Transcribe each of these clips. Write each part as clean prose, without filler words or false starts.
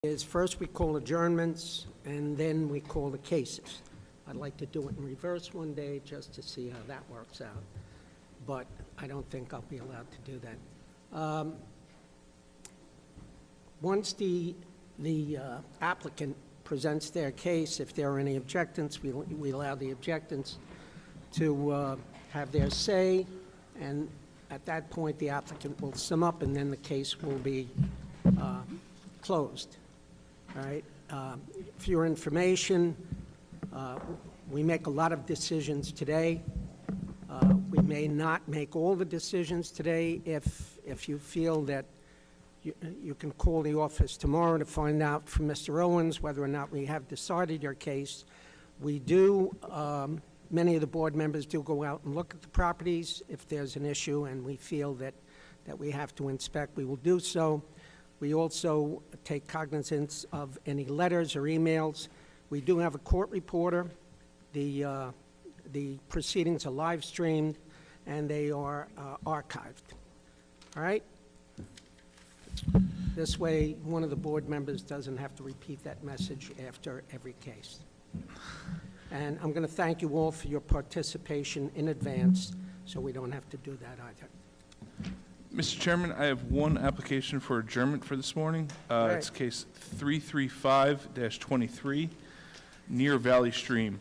Is first we call adjournments, and then we call the cases. I'd like to do it in reverse one day just to see how that works out, but I don't think I'll be allowed to do that. Once the applicant presents their case, if there are any objections, we allow the objectants to have their say, and at that point, the applicant will sum up, and then the case will be closed. All right. For your information, we make a lot of decisions today. We may not make all the decisions today. If you feel that you can call the office tomorrow to find out from Mr. Owens whether or not we have decided your case. We do, many of the board members do go out and look at the properties. If there's an issue and we feel that we have to inspect, we will do so. We also take cognizance of any letters or emails. We do have a court reporter. The proceedings are live streamed and they are archived. All right? This way, one of the board members doesn't have to repeat that message after every case. And I'm going to thank you all for your participation in advance, so we don't have to do that either. Mr. Chairman, I have one application for adjournment for this morning. Right. It's case 335-23, near Valley Stream.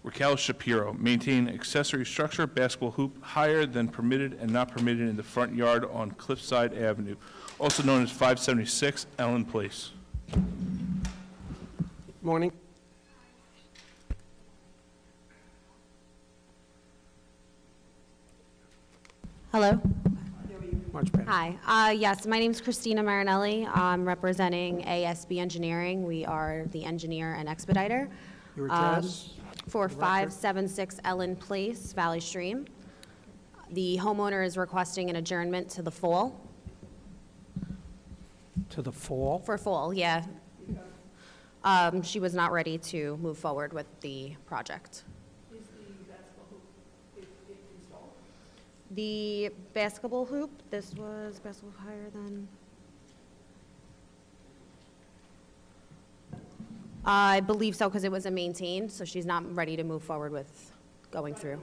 Raquel Shapiro, maintain accessory structure, basketball hoop higher than permitted and not permitted in the front yard on Cliffside Avenue, also known as 576 Ellen Place. Morning. Hello. Much better. Hi. Yes, my name is Christina Marinelli. I'm representing ASB Engineering. We are the engineer and expediter. Your address? For the record? 576 Ellen Place, Valley Stream. The homeowner is requesting an adjournment to the fall. To the fall? For fall, yeah. She was not ready to move forward with the project. The basketball hoop, this was basketball higher than? I believe so, because it was a maintained, so she's not ready to move forward with going through.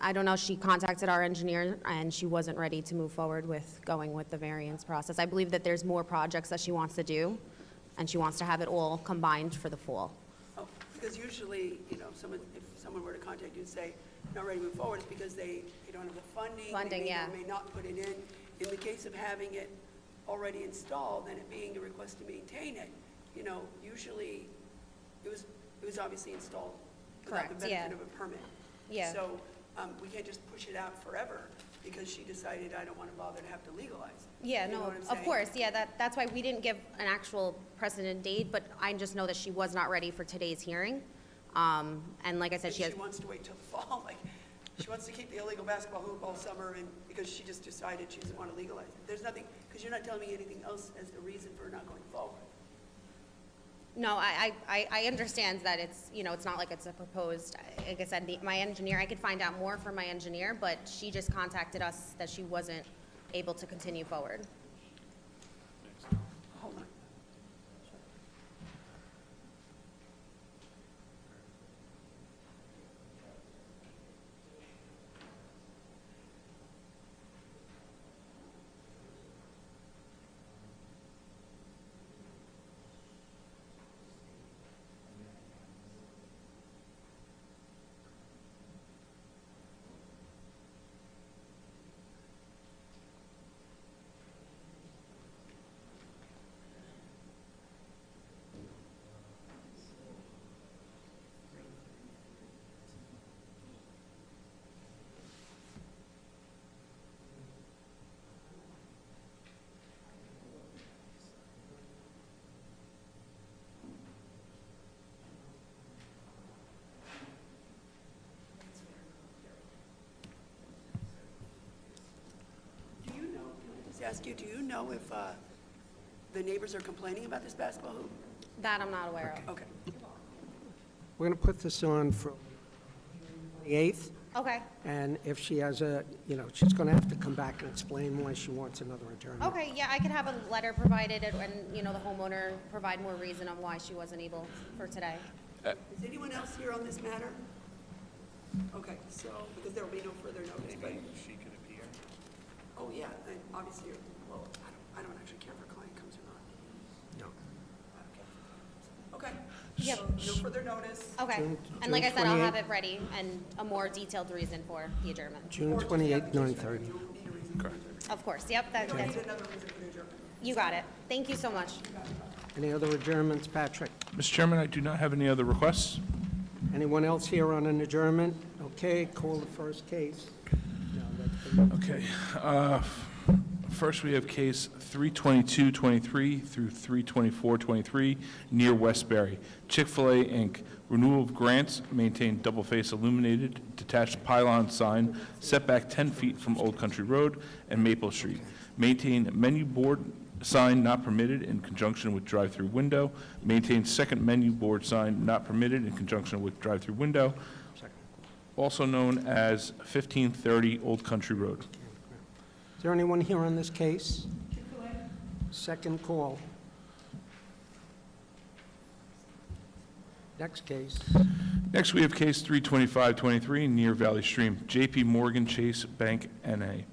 I don't know, she contacted our engineer and she wasn't ready to move forward with going with the variance process. I believe that there's more projects that she wants to do, and she wants to have it all combined for the fall. Because usually, you know, if someone were to contact you and say, not ready to move forward, it's because they don't have the funding. Funding, they may yeah. or may not put it in. In the case of having it already installed and it being a request to maintain it, you know, usually it was obviously installed without the Correct, yeah. benefit of a permit. Yeah. So we can't just push it out forever because she decided, I don't want to bother to have to legalize it. Yeah, You know no, what I'm of saying? course, yeah, that's why we didn't give an actual precedent date, but I just know that she was not ready for today's hearing. And like I said, Maybe she wants to wait till the fall, like, she wants to keep the illegal basketball hoop all summer, and because she just decided she doesn't want to legalize it. There's nothing, because you're not telling me anything else as the reason for not going forward. No, I understand that it's, you know, it's not like it's a proposed, like I said, my engineer, I could find out more from my engineer, but she just contacted us that she wasn't able to continue forward. Hold on. Ask you, do you know if the neighbors are complaining about this basketball hoop? That I'm not aware of. Okay. We're going to put this on for the 8th. Okay, And if she has she's going to have to come back and explain why she wants another adjournment. okay, yeah, I could have a letter provided and, the homeowner provide more reason on why she wasn't able for today. Is anyone else here on this matter? Okay, so, because there will be no further notice, but, She could appear. oh, yeah, and obviously, well, I don't actually care if her client comes or not. No. I don't care. Okay, Yep. so no further notice. Okay, June- and like I June said, I'll have 28th. it ready and a more detailed reason for the adjournment. June Or just 28th, have the 9:30. You don't need a reason for adjournment. Of course, yep, You that's, don't need another reason for adjournment. you got it. Thank you so much. Any other adjournments, Patrick? Mr. Chairman, I do not have any other requests. Anyone else here on an adjournment? Okay, call the first case. No, that's been- Okay. First, we have case 32223 through 32423 near Westbury. Chick-fil-A, Inc., renewal of grants, maintain double-face illuminated detached pylon sign setback 10 feet from Old Country Road and Maple Street. Maintain menu board sign not permitted in conjunction with drive-through window. Maintain second menu board sign not permitted in conjunction with drive-through window, also known as 1530 Old Country Road. Is there anyone here on this case? Second call. Next case. Next, we have case 32523 near Valley Stream, JP Morgan Chase Bank, N.A.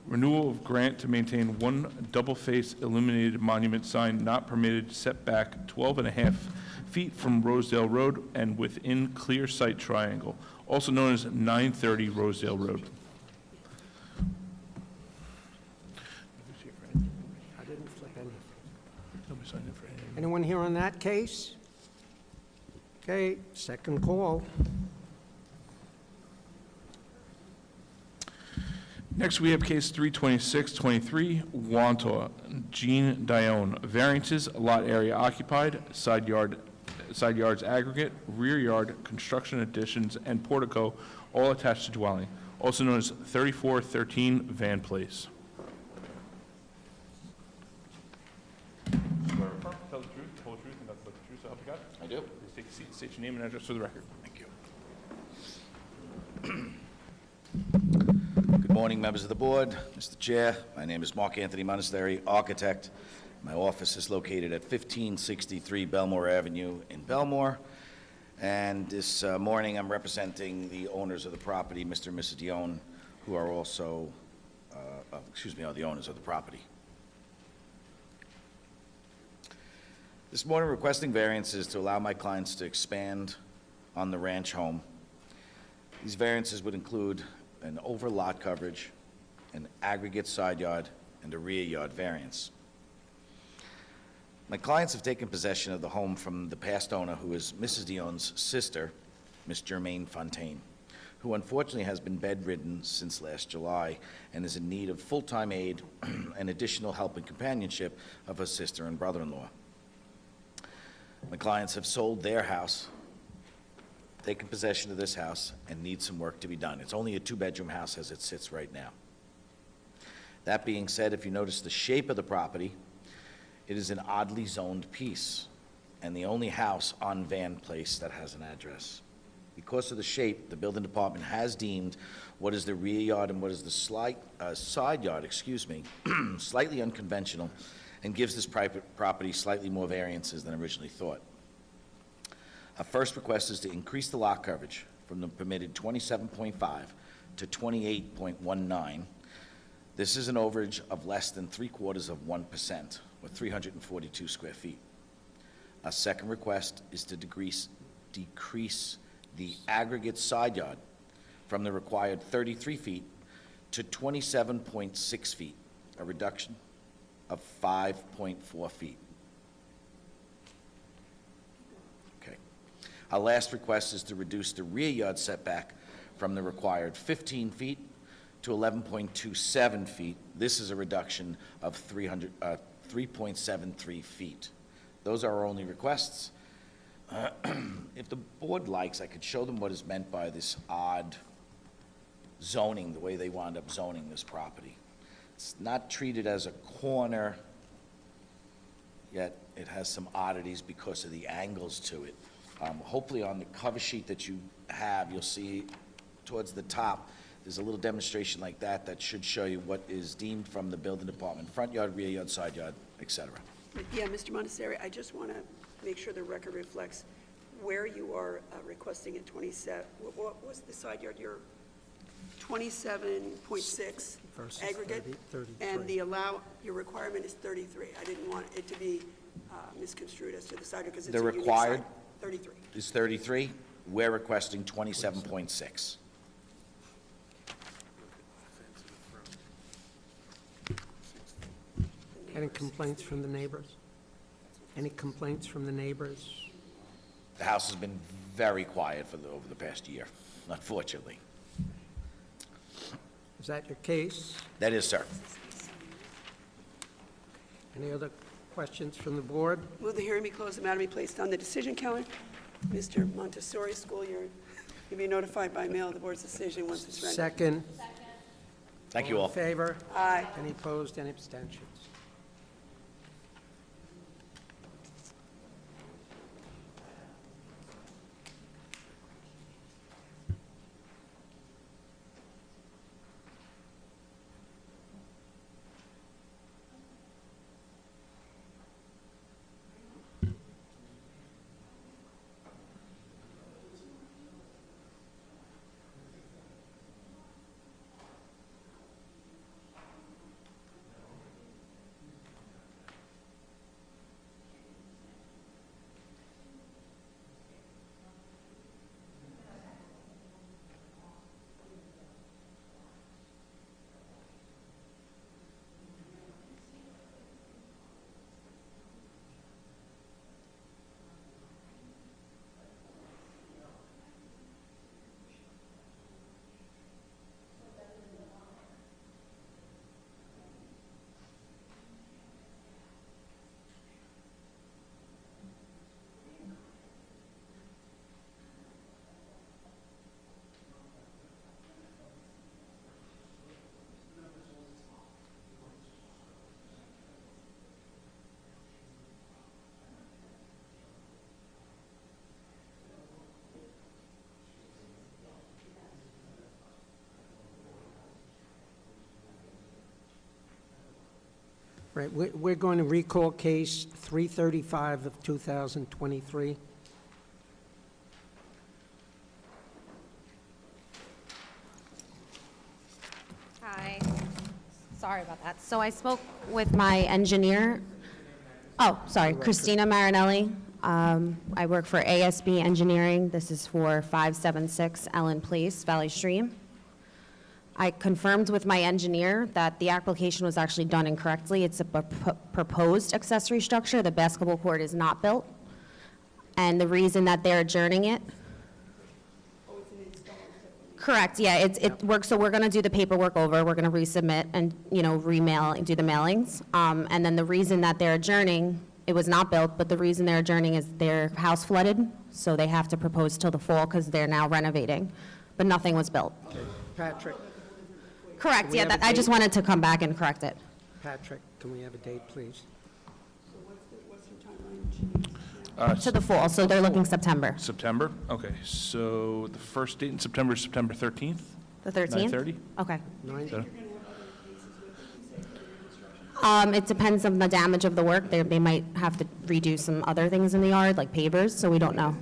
Renewal of grant to maintain one double-face illuminated monument sign not permitted setback 12.5 feet from Rosedale Road and within clear sight triangle, also known as 930 Rosedale Road. I didn't flip any. Nobody signed in for any. Anyone here on that case? Okay, second call. Next, we have case 32623, Wantaw, Jean Dione. Variances, lot area occupied, side yards aggregate, rear yard, construction additions, and portico, all attached to dwelling, also known as 3413 Van Place. Tell the truth, the whole truth, and nothing but the truth, so help you God? I do. Please take a seat, state your name and address for the record. Thank you. Good morning, members of the board, Mr. Chair. My name is Mark Anthony Monastery, architect. My office is located at 1563 Belmore Avenue in Belmore. And this morning, I'm representing the owners of the property, Mr. and Mrs. Dione, who are also, are the owners of the property. This morning, requesting variances to allow my clients to expand on the ranch home. These variances would include an over lot coverage, an aggregate side yard, and a rear yard variance. My clients have taken possession of the home from the past owner, who is Mrs. Dionne's sister, Miss Germaine Fontaine, who unfortunately has been bedridden since last July and is in need of full-time aid and additional help and companionship of her sister and brother-in-law. My clients have sold their house, taken possession of this house, and need some work to be done. It's only a two-bedroom house as it sits right now. That being said, if you notice the shape of the property, it is an oddly zoned piece, and the only house on Van Place that has an address. Because of the shape, the building department has deemed what is the rear yard and what is the side yard, slightly unconventional, and gives this private property slightly more variances than originally thought. Our first request is to increase the lot coverage from the permitted 27.5 to 28.19. This is an overage of less than 0.75%, or 342 square feet. Our second request is to decrease the aggregate side yard from the required 33 feet to 27.6 feet, a reduction of 5.4 feet. Okay. Our last request is to reduce the rear yard setback from the required 15 feet to 11.27 feet. This is a reduction of 3.73 feet. Those are our only requests. If the board likes, I could show them what is meant by this odd zoning, the way they wound up zoning this property. It's not treated as a corner, yet it has some oddities because of the angles to it. Hopefully on the cover sheet that you have, you'll see towards the top, there's a little demonstration like that that should show you what is deemed from the building department, front yard, rear yard, side yard, et cetera. Yeah, Mr. Montessori, I just want to make sure the record reflects where you are requesting at 27, what was the side yard, your 27.6 Versus aggregate? 33. And your requirement is 33. I didn't want it to be misconstrued as to the side yard, because it's a The unique required- side. 33. Is 33, we're requesting 27.6. Any complaints from the neighbors? Any complaints from the neighbors? The house has been very quiet over the past year, unfortunately. Is that your case? That is, sir. Any other questions from the board? Will the hearing be closed, the matter be placed on the decision calendar? Mr. Montessori, you'll be notified by mail of the board's decision once it's rendered. Second. Thank you all. In favor? Aye. Any opposed, any abstentions? Right, we're going to recall case 335 of 2023. Hi. Sorry about that. So I spoke with my engineer. Oh, sorry, Christina Marinelli. I work for ASB Engineering. This is for 576 Ellen Place, Valley Stream. I confirmed with my engineer that the application was actually done incorrectly. It's a proposed accessory structure. The basketball court is not built. And the reason that they're adjourning it. Correct, yeah, it works, so we're gonna do the paperwork over, we're gonna resubmit and, remail, and do the mailings. And then the reason that they're adjourning, it was not built, but the reason they're adjourning is their house flooded, so they have to propose till the fall because they're now renovating, but nothing was built. Patrick, Correct, we yeah, have a I just date? wanted to come back and correct it. Patrick, can we have a date, please? What's your timeline? To the fall, so they're looking September. September? Okay, so the first date in September is September 13th? The 13th? 9:30? Okay. Nine? It depends on the damage of the work. They might have to redo some other things in the yard, like pavers, so we don't know.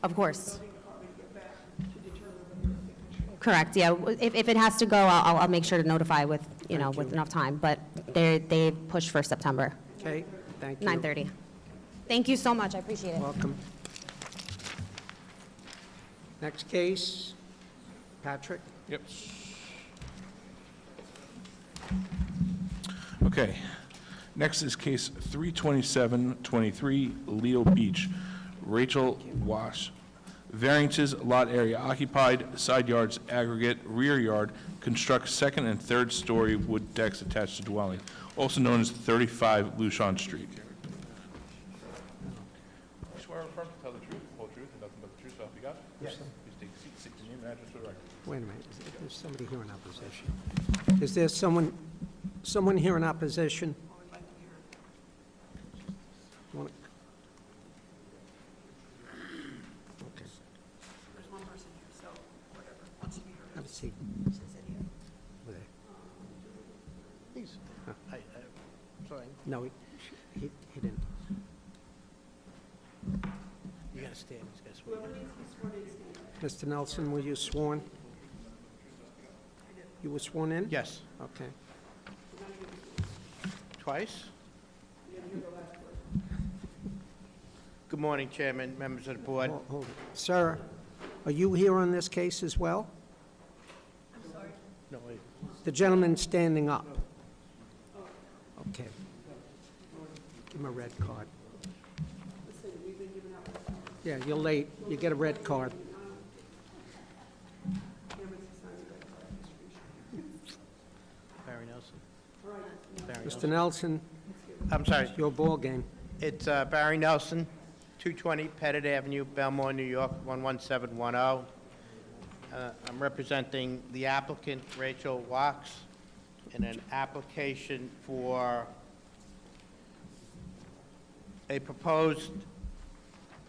Of course. Correct, yeah. If it has to go, I'll make sure to notify with, with enough time, but they pushed for September, Okay, thank you. 9:30. Thank you so much, I appreciate it. Welcome. Next case, Patrick. Yep. Okay. Next is case 32723, Leo Beach. Rachel Wash. Variances, lot area occupied, side yards aggregate, rear yard, construct second and third story wood decks attached to dwelling, also known as 35 Lucian Street. You swear or affirm to tell the truth, whole truth, and nothing but the truth, so help you God? Yes. Please take a seat, state your name and address for the record. Wait a minute, there's somebody here in opposition. Is there someone here in opposition? You wanna- Okay. There's one person please. Sorry, No, he didn't. you gotta stand, he's gotta swear. Mr. Nelson, were you sworn? You were sworn in? Yes, Okay. twice. Good morning, Chairman, members of the board. Hold it. Sir, are you here on this case as well? No, wait. The gentleman standing up. Okay. Give him a red card. Yeah, you're late. You get a red card. Barry Nelson. Barry Mr. Nelson. Nelson, I'm sorry, it's your ball game. it's Barry Nelson, 220 Pettit Avenue, Belmore, New York, 11710. I'm representing the applicant, Rachel Wax, in an application for a proposed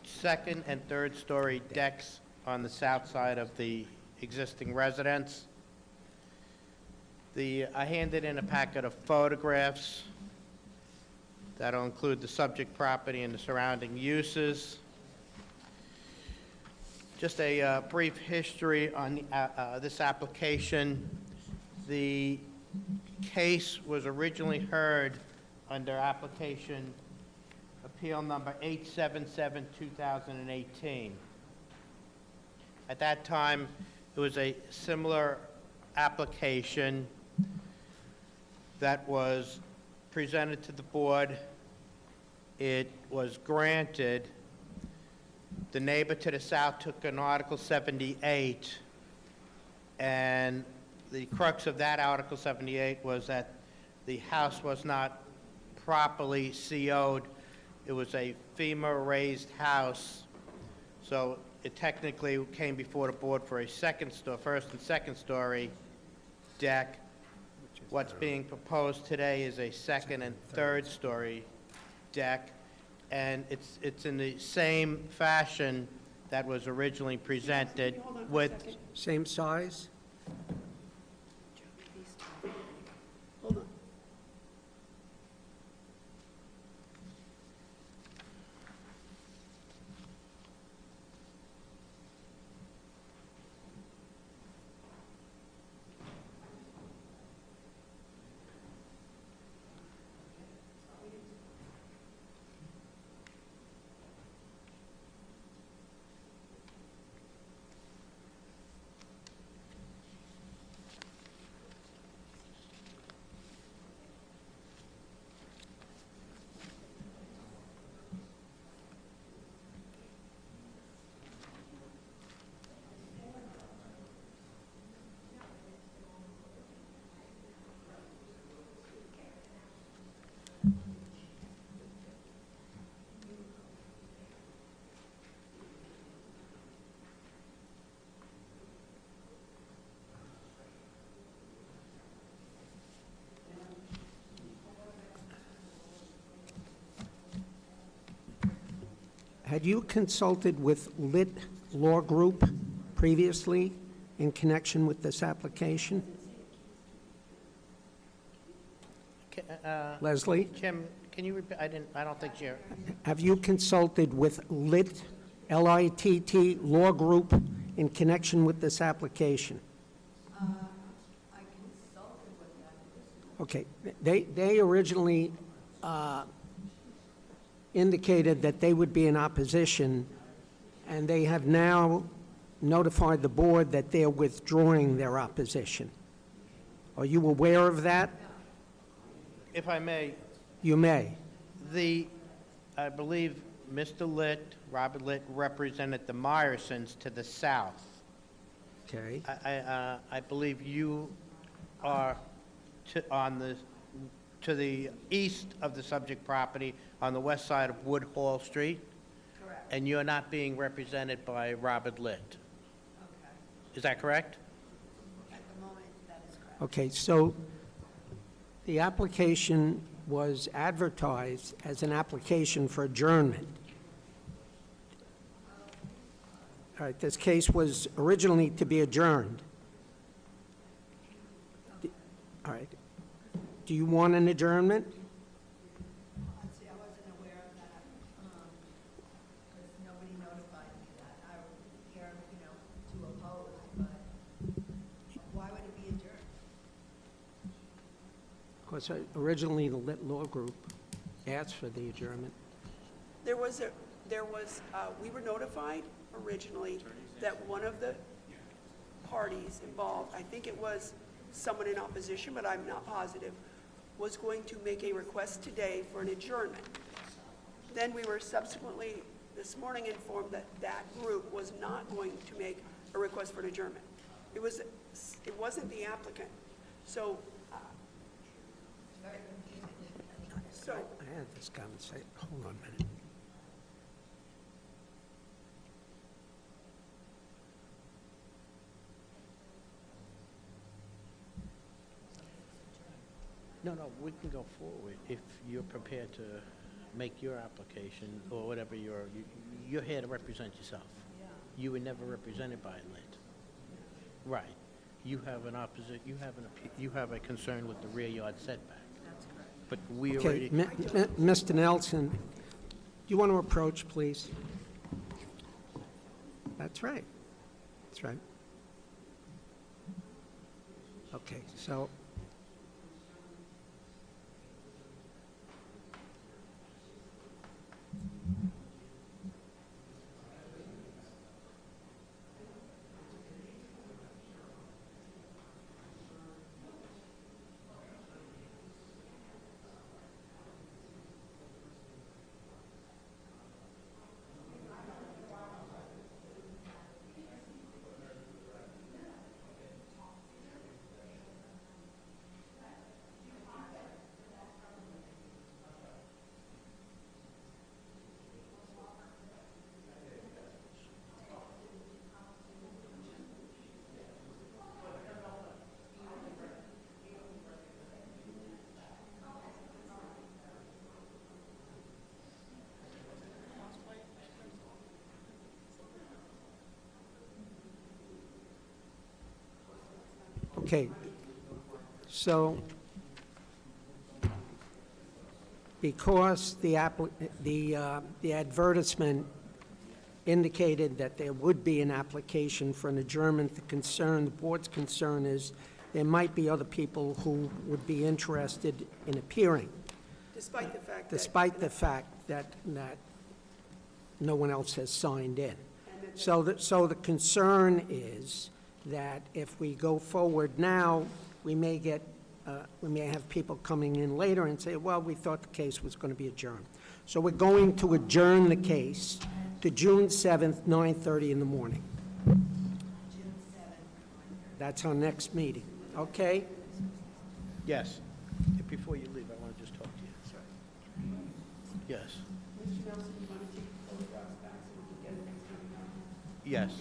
second and third story decks on the south side of the existing residence. I handed in a packet of photographs that'll include the subject property and the surrounding uses. Just a brief history on this application. The case was originally heard under application appeal number 877, 2018. At that time, it was a similar application that was presented to the board. It was granted. The neighbor to the south took an Article 78, and the crux of that Article 78 was that the house was not properly CO'd. It was a FEMA-raised house, so it technically came before the board for a first and second story deck. What's being proposed today is a second and third story deck, and it's in the same fashion that was originally presented with, Same size? Hold on. Had you consulted with Lit Law Group previously in connection with this application? Leslie, Jim, can you repeat, I don't think you're, have you consulted with Lit, L-I-T-T, Law Group in connection with this application? I consulted with them. Okay, they originally indicated that they would be in opposition, and they have now notified the board that they're withdrawing their opposition. Are you aware of that? if I may, You may. I believe Mr. Litt, Robert Litt, represented the Myersons to the south. Okay. I believe you are to the east of the subject property on the west side of Wood Hall Street, Correct. and you're not being represented by Robert Litt. Okay. Is that correct? At the moment, that is correct. Okay, so the application was advertised as an application for adjournment. All right, this case was originally to be adjourned. All right. do you want an adjournment? See, I wasn't aware of that, because nobody notified me that. I was here, to oppose, but why would it be adjourned? Because originally, the Lit Law Group asked for the adjournment. We were notified originally that one of the parties involved, I think it was someone in opposition, but I'm not positive, was going to make a request today for an adjournment. Then we were subsequently, this morning, informed that that group was not going to make a request for an adjournment. It wasn't the applicant. So, I had this conversation, hold on a minute. No, we can go forward if you're prepared to make your application or whatever you're here to represent yourself. You were never represented by Lit. Right. You have you have a concern with the rear yard setback. That's correct. But we Okay, already, Mr. Nelson, do you want to approach, please? That's right. That's right. Okay, so, okay, so because the advertisement indicated that there would be an application for an adjournment, the board's concern is there might be other people who would be interested in appearing, despite the fact that. despite the fact that no one else has signed in. So the concern is that if we go forward now, we may have people coming in later and say, well, we thought the case was going to be adjourned. So we're going to adjourn the case to June 7th, 9:30 in the morning. That's our next meeting, okay? yes. Before you leave, I want to just talk to you. Yes. Yes.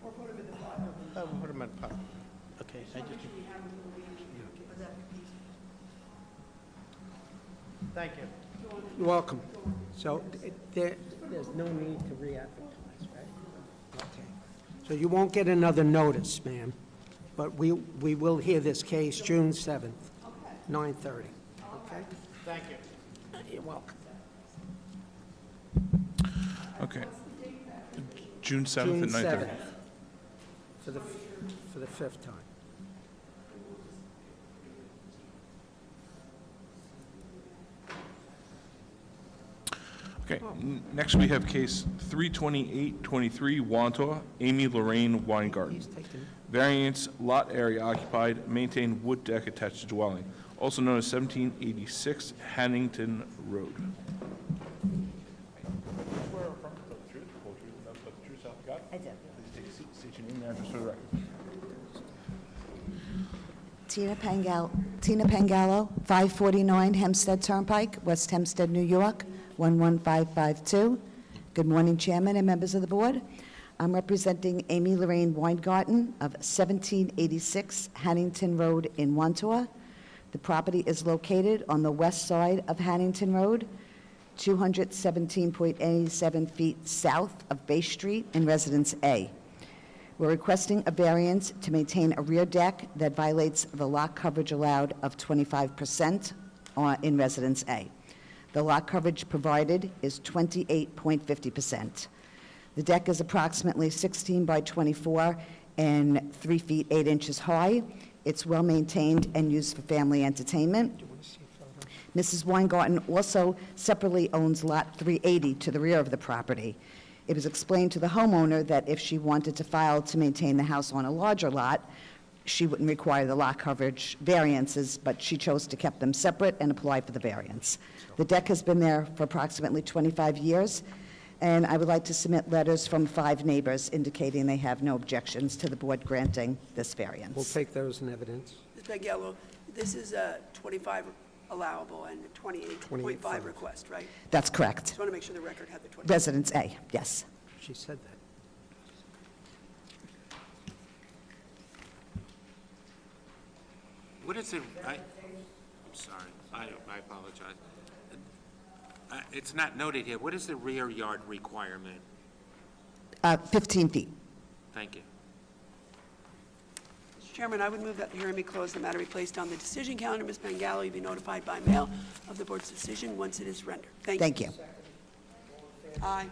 We'll put them in the file. We'll put them in the file. Okay, I just. Thank you. You're welcome. So there's no need to re-advertise, right? Okay. So you won't get another notice, ma'am, but we will hear this case June 7th, 9:30, okay? Thank you. You're welcome. Okay. June 7th June at 9:30. 7th, for the fifth time. Okay, next we have case 32823 Wantor, Amy Lorraine Weingarten. He's taken, Variance, lot area occupied, maintain wood deck attached to dwelling, also known as 1786 Hannington Road. I do. Please take a seat, state your name and address for the record. Tina Pangallo, 549 Hempstead Turnpike, West Hempstead, New York, 11552. Good morning, Chairman and members of the board. I'm representing Amy Lorraine Weingarten of 1786 Hannington Road in Wantua. The property is located on the west side of Hannington Road, 217.87 feet south of Bay Street in Residence A. We're requesting a variance to maintain a rear deck that violates the lot coverage allowed of 25% in Residence A. The lot coverage provided is 28.50%. The deck is approximately 16 by 24 and 3 feet 8 inches high. It's well-maintained and used for family entertainment. Mrs. Weingarten also separately owns Lot 380 to the rear of the property. It was explained to the homeowner that if she wanted to file to maintain the house on a larger lot, she wouldn't require the lot coverage variances, but she chose to keep them separate and apply for the variance. The deck has been there for approximately 25 years, and I would like to submit letters from 5 neighbors indicating they have no objections to the board granting this variance. We'll take those in evidence. Ms. Pangallo, this is a 25 allowable and a 28.5 28.5. request, right? That's correct. Just want to make sure the record had the 20. Residence A, yes. She said that. What is it, I'm sorry, I apologize. It's not noted here. What is the rear yard requirement? 15 feet. Thank you. Mr. Chairman, I would move that the hearing be closed, the matter be placed on the decision calendar. Ms. Pangallo, you be notified by mail of the board's decision once it is rendered. Thank you. Thank you. Aye.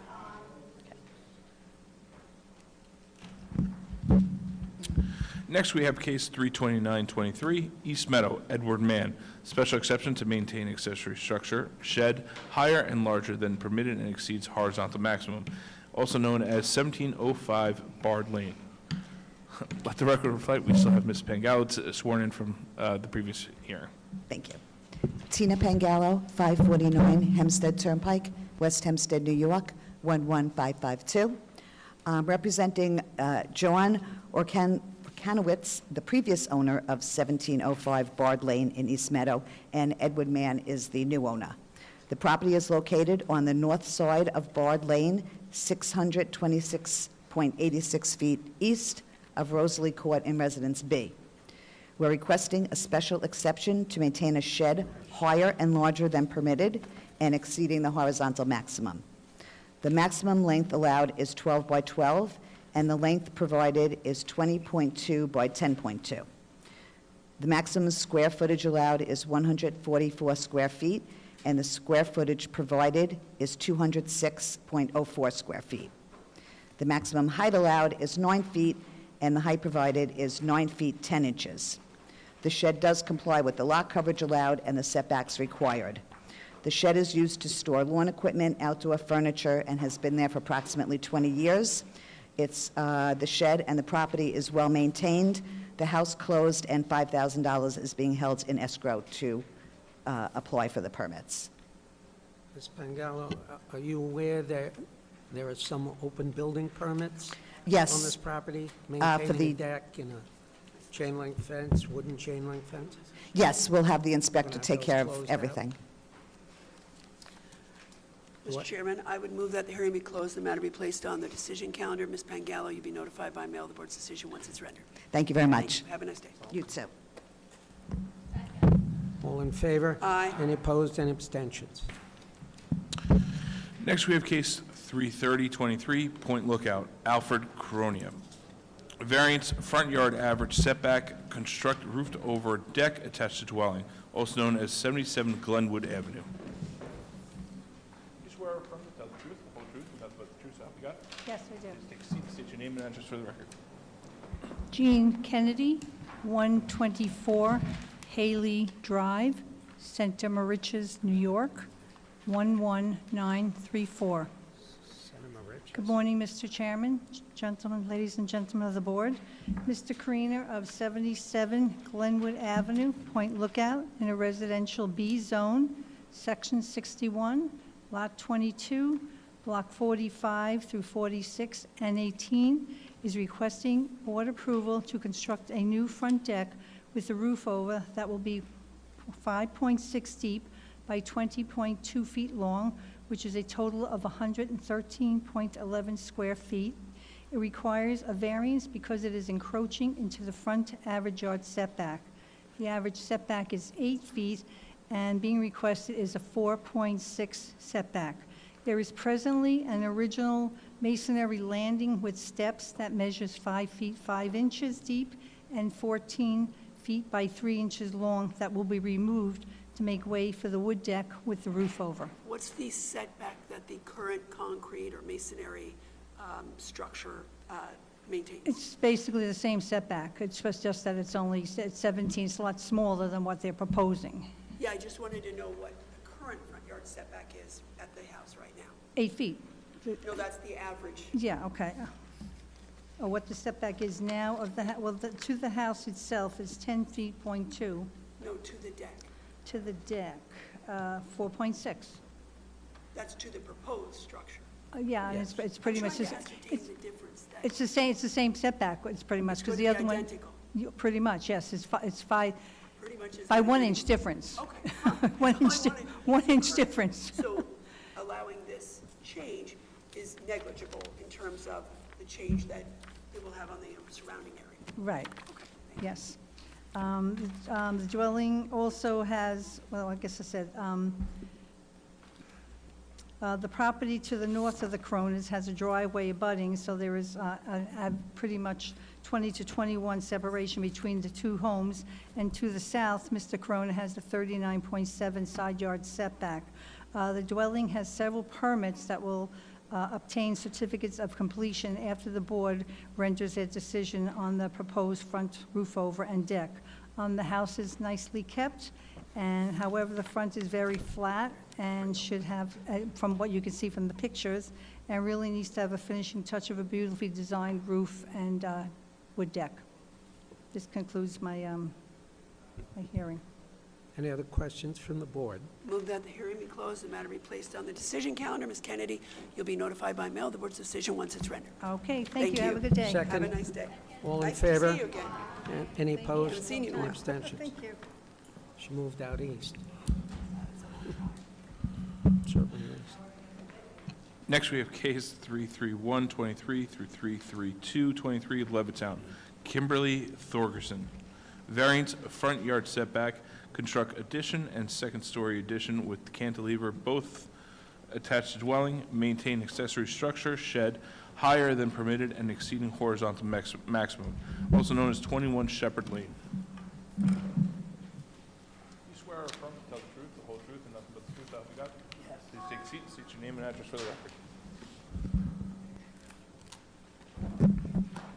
Next, we have case 32923, East Meadow, Edward Mann. Special exception to maintain accessory structure, shed, higher and larger than permitted and exceeds horizontal maximum, also known as 1705 Bard Lane. Let the record reflect, we still have Ms. Pangallo sworn in from the previous hearing. Thank you. Tina Pangallo, 549 Hempstead Turnpike, West Hempstead, New York, 11552. Representing John Orkanowitz, the previous owner of 1705 Bard Lane in East Meadow, and Edward Mann is the new owner. The property is located on the north side of Bard Lane, 626.86 feet east of Rosalie Court in Residence B. We're requesting a special exception to maintain a shed higher and larger than permitted and exceeding the horizontal maximum. The maximum length allowed is 12 by 12, and the length provided is 20.2 by 10.2. The maximum square footage allowed is 144 square feet, and the square footage provided is 206.04 square feet. The maximum height allowed is 9 feet, and the height provided is 9 feet 10 inches. The shed does comply with the lot coverage allowed and the setbacks required. The shed is used to store lawn equipment, outdoor furniture, and has been there for approximately 20 years. The shed and the property is well-maintained. The house closed, and $5,000 is being held in escrow to apply for the permits. Ms. Pangallo, are you aware that there are some open building permits Yes. on this property? For Maintaining the- a deck and a chain link fence, wooden chain link fence? Yes, we'll have the inspector Gonna have take those care of closed out? everything. Mr. What? Chairman, I would move that the hearing be closed, the matter be placed on the decision calendar. Ms. Pangallo, you be notified by mail of the board's decision once it's rendered. Thank you very Thank much. you. Have a nice day. You too. All in favor? Aye. Any opposed, any abstentions? Next, we have case 33023, Point Lookout, Alfred Coronia. Variance, front yard average setback, construct roofed over deck attached to dwelling, also known as 77 Glenwood Avenue. You swear or affirm to tell the truth, the whole truth, and nothing but the truth, so help you God? Yes, I do. Please take a seat, state your name and address for the record. Jean Kennedy, 124 Haley Drive, Center Moriches, New York, 11934. Good morning, Mr. Chairman, gentlemen, ladies and gentlemen of the board. Mr. Carina of 77 Glenwood Avenue, Point Lookout, in a residential B zone, Section 61, Lot 22, Block 45 through 46 and 18, is requesting board approval to construct a new front deck with a roof over that will be 5.6 deep by 20.2 feet long, which is a total of 113.11 square feet. It requires a variance because it is encroaching into the front average yard setback. The average setback is 8 feet, and being requested is a 4.6 setback. There is presently an original masonry landing with steps that measures 5 feet 5 inches deep and 14 feet by 3 inches long that will be removed to make way for the wood deck with the roof over. What's the setback that the current concrete or masonry structure maintains? It's basically the same setback. It's just that it's only 17, it's a lot smaller than what they're proposing. Yeah, I just wanted to know what the current front yard setback is at the house right now. 8 feet. No, that's the average. Yeah, okay. Oh, what the setback is now of the, to the house itself is 10 feet, .2. No, to the deck. To the deck, 4.6. That's to the proposed structure. Yeah, and it's pretty much, I'm trying to ascertain the difference. That it's the same setback, it's pretty much, because going the to be other one. identical. Pretty much, yes, it's five, Pretty much is by gonna 1 be- inch difference. Okay. 1 inch, I wanted- 1 inch difference. So allowing this change is negligible in terms of the change that it will have on the surrounding area. Right, Okay. yes. The dwelling also has, well, I guess I said, the property to the north of the Cronas has a driveway abutting, so there is pretty much 20 to 21 separation between the two homes. And to the south, Mr. Corona has a 39.7 side yard setback. The dwelling has several permits that will obtain certificates of completion after the board renders their decision on the proposed front roof over and deck. The house is nicely kept, and however, the front is very flat and should have, from what you can see from the pictures, and really needs to have a finishing touch of a beautifully designed roof and wood deck. This concludes my hearing. Any other questions from the board? Move that the hearing be closed, the matter be placed on the decision calendar. Ms. Kennedy, you'll be notified by mail of the board's decision once it's rendered. Okay, Thank thank you, have a you. good day. Second. Have a nice day. All in Nice favor? to see you again. Any opposed? Haven't seen you in a Any while. abstentions? Thank you. She moved out east. Certainly is. Next, we have case 33123 through 33223, Levittown. Kimberly Thorgerson. Variance of front yard setback, construct addition and second-story addition with cantilever, both attached to dwelling, maintain accessory structure, shed, higher than permitted and exceeding horizontal maximum, also known as 21 Shepherd Lane. You swear or affirm to tell the truth, the whole truth, and nothing but the truth, so help you God? Yes. Please take a seat and state your name and address for the record.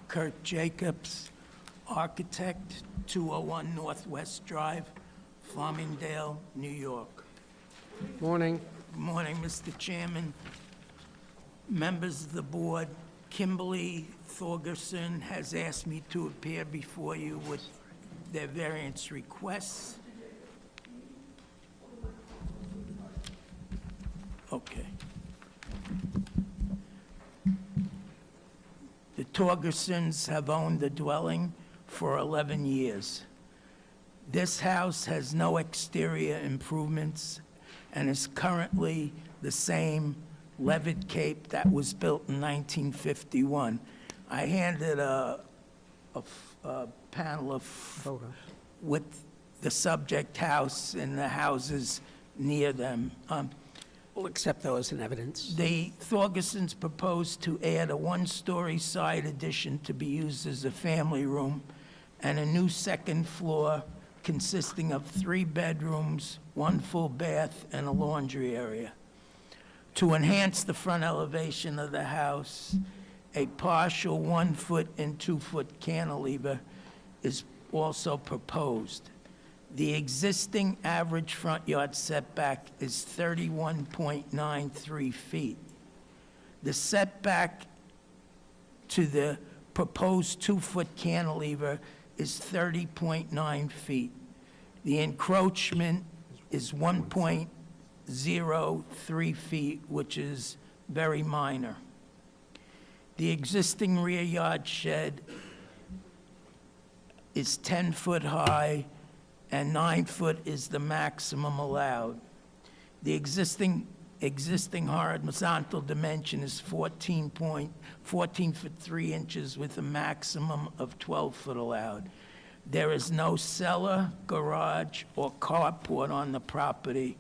Kurt Jacobs, architect, 201 Northwest Drive, Farmingdale, New York. Morning. Good morning, Mr. Chairman, members of the board. Kimberly Thorgerson has asked me to appear before you with their variance requests. Okay. The Torgersons have owned the dwelling for 11 years. This house has no exterior improvements and is currently the same Levitt Cape that was built in 1951. I handed a panel of Photo. with the subject house and the houses near them. We'll accept those in evidence. The Thorgersons proposed to add a one-story side addition to be used as a family room and a new second floor consisting of 3 bedrooms, 1 full bath, and a laundry area. To enhance the front elevation of the house, a partial 1-foot and 2-foot cantilever is also proposed. The existing average front yard setback is 31.93 feet. The setback to the proposed 2-foot cantilever is 30.9 feet. The encroachment is 1.03 feet, which is very minor. The existing rear yard shed is 10 foot high and 9 foot is the maximum allowed. The existing horizontal dimension is 14 foot 3 inches with a maximum of 12 foot allowed. There is no cellar, garage, or carport on the property,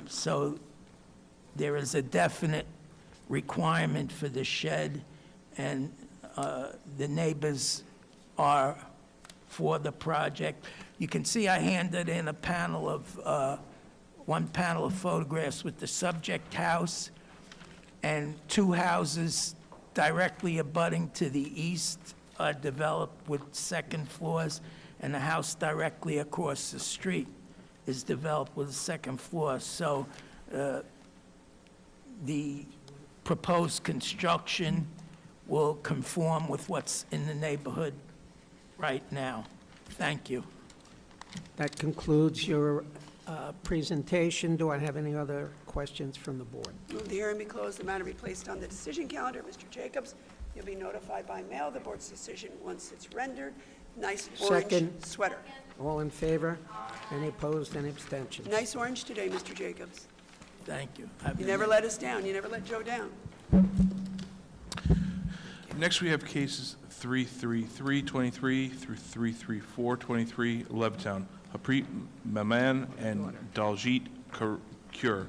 so there is a definite requirement for the shed, and the neighbors are for the project. You can see I handed in one panel of photographs with the subject house and two houses directly abutting to the east are developed with second floors, and the house directly across the street is developed with a second floor. So the proposed construction will conform with what's in the neighborhood right now. Thank you. That concludes your presentation. Do I have any other questions from the board? Move the hearing be closed, the matter be placed on the decision calendar. Mr. Jacobs, you'll be notified by mail the board's decision once it's rendered. Nice orange Second. sweater. All in favor? Any opposed, any abstentions? Nice orange today, Mr. Jacobs. Thank you. You never let us down. You never let Joe down. Next, we have cases 33323 through 33423, Levittown. Haprit Maman and Daljit Kaur,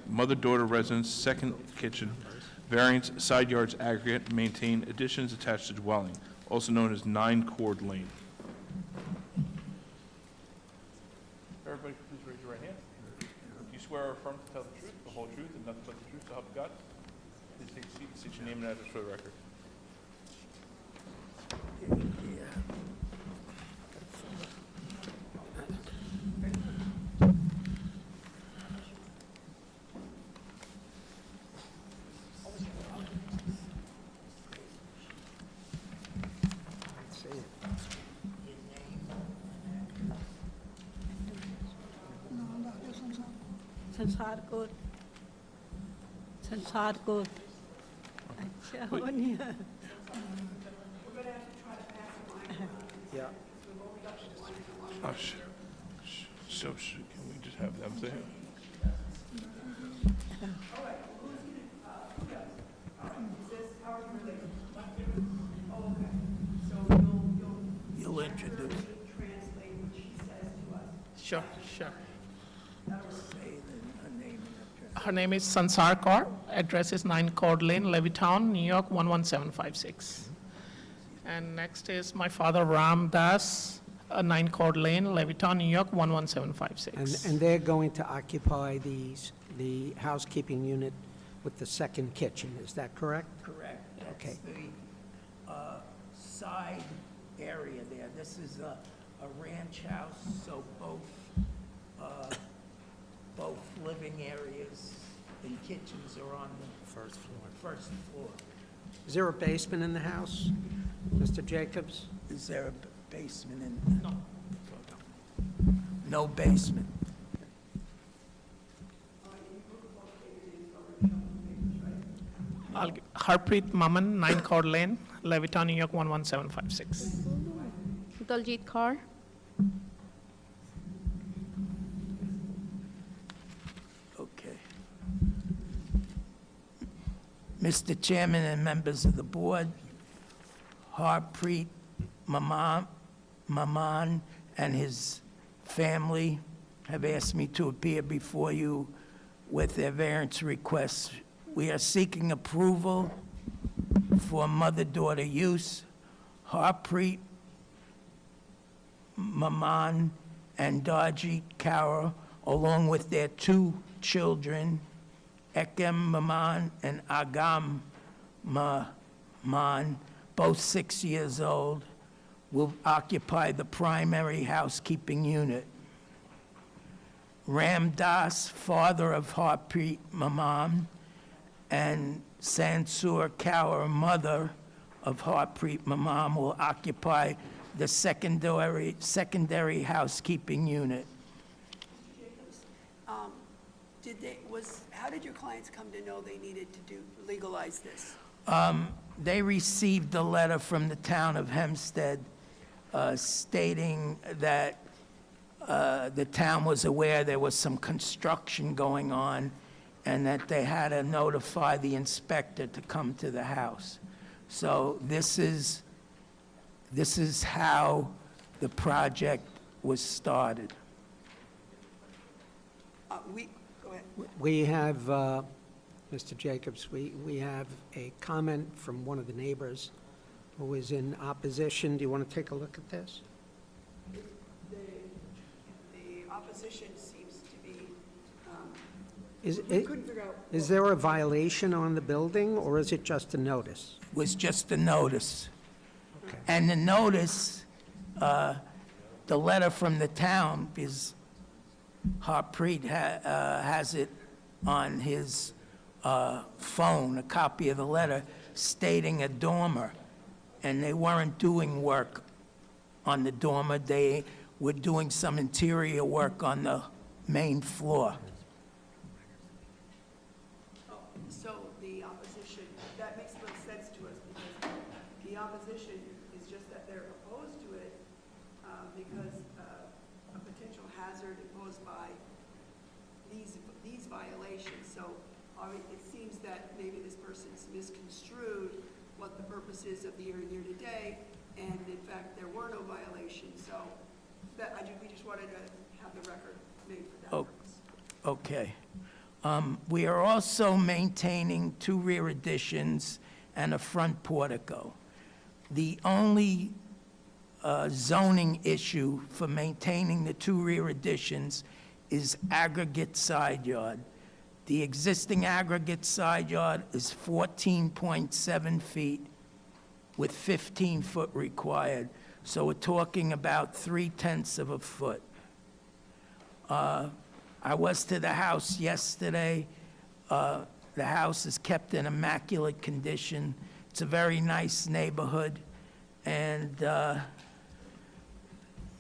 mother-daughter residence, second kitchen, variance, side yards aggregate, maintain additions attached to dwelling, also known as 9 Cord Lane. Everybody, please raise your right hand. Do you swear or affirm to tell the truth, the whole truth, and nothing but the truth, so help you God? Please take a seat and state your name and address for the record. संसार को अच्छा हो नहीं है Yeah. So, can we just have them say it? You'll introduce it. Sure, sure. Say her name and address. Her name is Sansar Kaur. Address is 9 Cord Lane, Levittown, New York 11756. And next is my father Ram Das, 9 Cord Lane, Levittown, New York 11756. And they're going to occupy the housekeeping unit with the second kitchen, is that correct? Correct. Okay. That's the side area there. This is a ranch house, so both living areas and kitchens are on the first floor. Is there a basement in the house, Mr. Jacobs? Is there a basement in? No. No basement. Harpreet Maman, 9 Cord Lane, Levittown, New York 11756. Daljit Kaur. Okay. Mr. Chairman and members of the board, Harpreet Maman and his family have asked me to appear before you with their variance requests. We are seeking approval for mother-daughter use. Harpreet Maman and Daljit Kaur, along with their two children, Ekem Maman and Agam Maman, both 6 years old, will occupy the primary housekeeping unit. Ram Das, father of Harpreet Maman, and Sansur Kaur, mother of Harpreet Maman, will occupy the secondary housekeeping unit. How did your clients come to know they needed to legalize this? They received a letter from the town of Hempstead stating that the town was aware there was some construction going on and that they had to notify the inspector to come to the house. So this is how the project was started. Go ahead. We have Mr. Jacobs, we have a comment from one of the neighbors who is in opposition. Do you want to take a look at this? The opposition seems to be, Is we it, couldn't figure out. is there a violation on the building, or is it just a notice? Was just a notice. Okay. And the notice, the letter from the town, because Harpreet has it on his phone, a copy of the letter stating a dormer, and they weren't doing work on the dormer. They were doing some interior work on the main floor. So the opposition, that makes little sense to us, because the opposition is just that they're opposed to it because a potential hazard imposed by these violations. So it seems that maybe this person's misconstrued what the purpose is of the hearing here today, and in fact, there were no violations. So we just wanted to have the record made for that purpose. Okay. We are also maintaining 2 rear additions and a front portico. The only zoning issue for maintaining the 2 rear additions is aggregate side yard. The existing aggregate side yard is 14.7 feet with 15-foot required. So we're talking about 0.3 of a foot. I was to the house yesterday. The house is kept in immaculate condition. It's a very nice neighborhood, and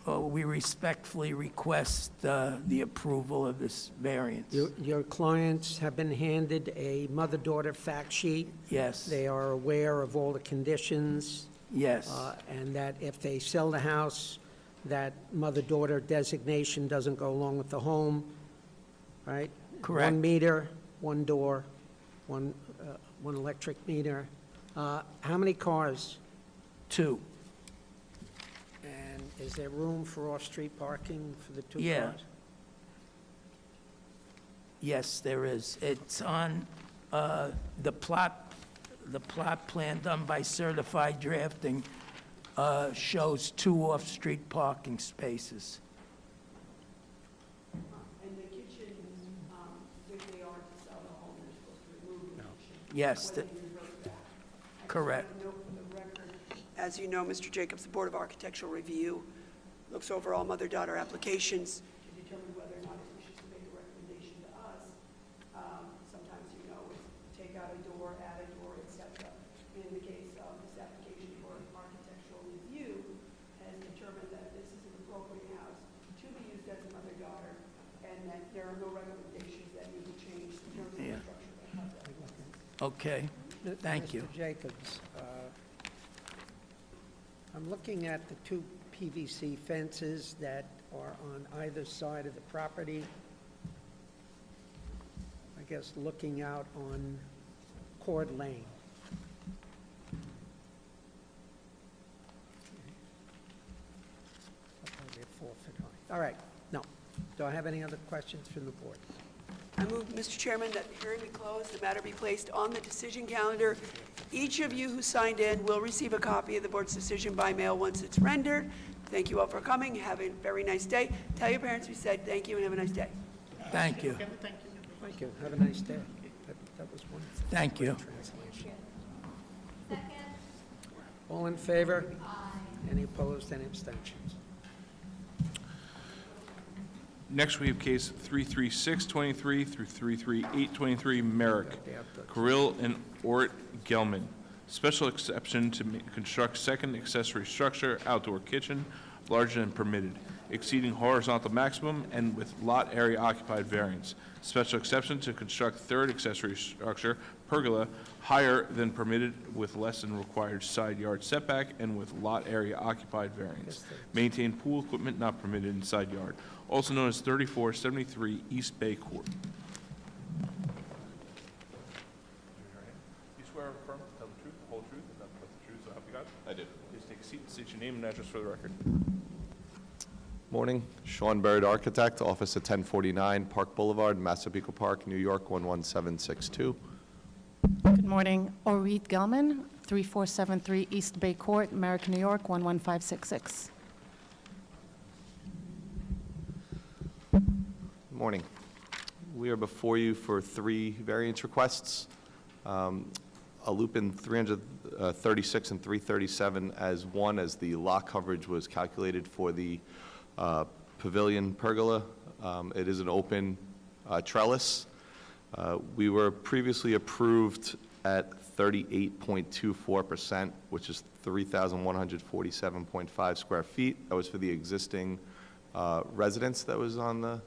we respectfully request the approval of this variance. Your clients have been handed a mother-daughter fact sheet. Yes, They are aware of all the conditions, yes, and that if they sell the house, that mother-daughter designation doesn't go along with the home, right? Correct. 1 meter, 1 door, one electric meter. How many cars? 2. And is there room for off-street parking for the 2 Yeah. cars? Yes, there is. It's on the plot plan done by Certified Drafting shows 2 off-street parking spaces. And the kitchen, if they are to sell the home, they're supposed to remove the kitchen. Yes, When they revert back. correct. I just want to note for the record, as you know, Mr. Jacobs, the Board of Architectural Review looks over all mother-daughter applications to determine whether or not it wishes to make a recommendation to us. Sometimes, take out a door, add a door, et cetera. In the case of this application, the Board of Architectural Review has determined that this is an appropriate house to be used as a mother-daughter, and that there are no recommendations that need to change in terms of the Yeah. structure of the house. Okay, thank you. Mr. Jacobs, I'm looking at the 2 PVC fences that are on either side of the property. I guess looking out on Cord Lane. They're 4 foot high. All right, no. Do I have any other questions from the board? I move, Mr. Chairman, that the hearing be closed, the matter be placed on the decision calendar. Each of you who signed in will receive a copy of the board's decision by mail once it's rendered. Thank you all for coming. Have a very nice day. Tell your parents we said thank you and have a nice day. Thank you. Thank you. Have a nice day. That was wonderful. Thank you. Translation. All in favor? Any opposed, any abstentions? Next, we have case 33623 through 33823, Merrick, Kirill and Ort Gelman. Special exception to construct second accessory structure, outdoor kitchen, larger than permitted, exceeding horizontal maximum and with lot area occupied variance. Special exception to construct third accessory structure, pergola, higher than permitted with less than required side yard setback and with lot area occupied variance. Maintain pool equipment not permitted in side yard, also known as 3473 East Bay Court. You swear or affirm to tell the truth, the whole truth, and nothing but the truth, so help you God? I do. Please take a seat and state your name and address for the record. Morning, Sean Bird, architect, office at 1049 Park Boulevard, Massapequa Park, New York, 11762. Good morning. Orit Gelman, 3473 East Bay Court, Merrick, New York, 11566. Morning. We are before you for 3 variance requests. A loop in 336 and 337 as one, as the lot coverage was calculated for the pavilion pergola. It is an open trellis. We were previously approved at 38.24%, which is 3,147.5 square feet. That was for the existing residence that was on the...